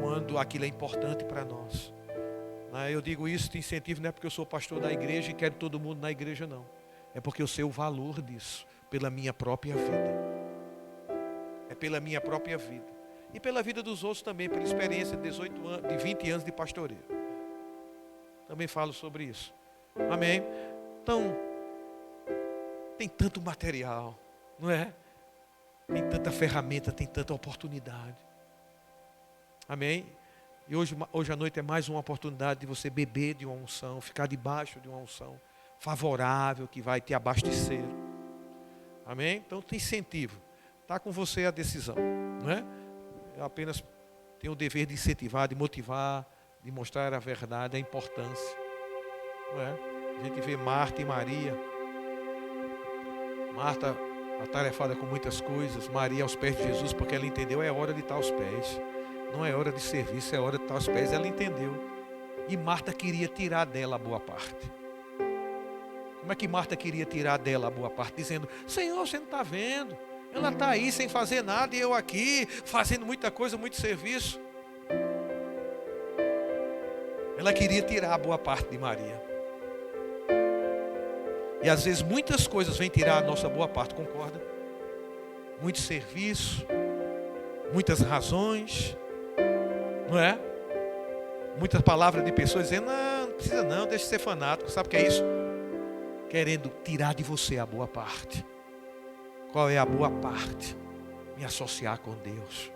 quando aquilo é importante para nós. Eu digo isso, te incentivo, não é porque eu sou pastor da igreja e quero todo mundo na igreja, não. É porque eu sei o valor disso, pela minha própria vida. É pela minha própria vida. E pela vida dos outros também, pela experiência de 18 anos, de 20 anos de pastoreio. Também falo sobre isso. Amém? Então, tem tanto material, não é? Tem tanta ferramenta, tem tanta oportunidade. Amém? E hoje à noite é mais uma oportunidade de você beber de uma unção, ficar debaixo de uma unção favorável que vai te abastecer. Amém? Então te incentivo. Está com você a decisão, não é? Eu apenas tenho o dever de incentivar, de motivar, de mostrar a verdade, a importância. Não é? A gente vê Marta e Maria. Marta atarefada com muitas coisas, Maria aos pés de Jesus, porque ela entendeu, é hora de estar aos pés. Não é hora de serviço, é hora de estar aos pés. Ela entendeu. E Marta queria tirar dela a boa parte. Como é que Marta queria tirar dela a boa parte? Dizendo, Senhor, você não está vendo? Ela está aí sem fazer nada e eu aqui fazendo muita coisa, muito serviço. Ela queria tirar a boa parte de Maria. E às vezes muitas coisas vêm tirar a nossa boa parte, concorda? Muito serviço, muitas razões, não é? Muitas palavras de pessoas dizendo, não precisa não, deixa de ser fanático. Sabe o que é isso? Querendo tirar de você a boa parte. Qual é a boa parte? Me associar com Deus.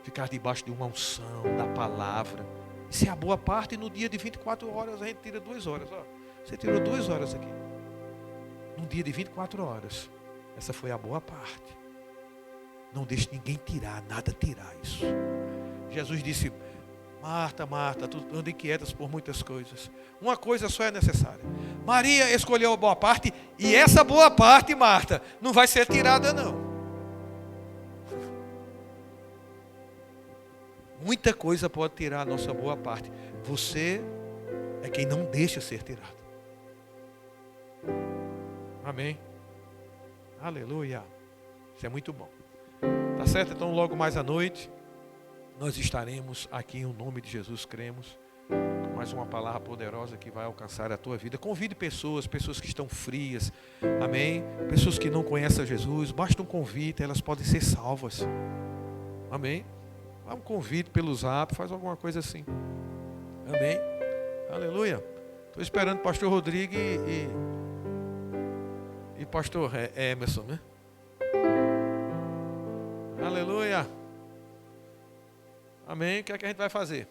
Ficar debaixo de uma unção, da palavra. Isso é a boa parte, e no dia de 24 horas a gente tira 2 horas. Ó. Você tirou 2 horas aqui. Num dia de 24 horas. Essa foi a boa parte. Não deixe ninguém tirar, nada tirar isso. Jesus disse, Marta, Marta, tu anda inquietas por muitas coisas. Uma coisa só é necessária. Maria escolheu a boa parte, e essa boa parte, Marta, não vai ser tirada não. Muita coisa pode tirar a nossa boa parte. Você é quem não deixa ser tirado. Amém. Aleluia. Isso é muito bom. Tá certo? Então logo mais à noite nós estaremos aqui em nome de Jesus, cremos. Com mais uma palavra poderosa que vai alcançar a tua vida. Convide pessoas que estão frias. Amém. Pessoas que não conhecem a Jesus. Basta um convite, elas podem ser salvas. Amém. Dá um convite pelo zap, faz alguma coisa assim. Amém. Aleluia. Estou esperando o pastor Rodrigo e pastor Emerson, né? Aleluia. Amém. O que é que a gente vai fazer?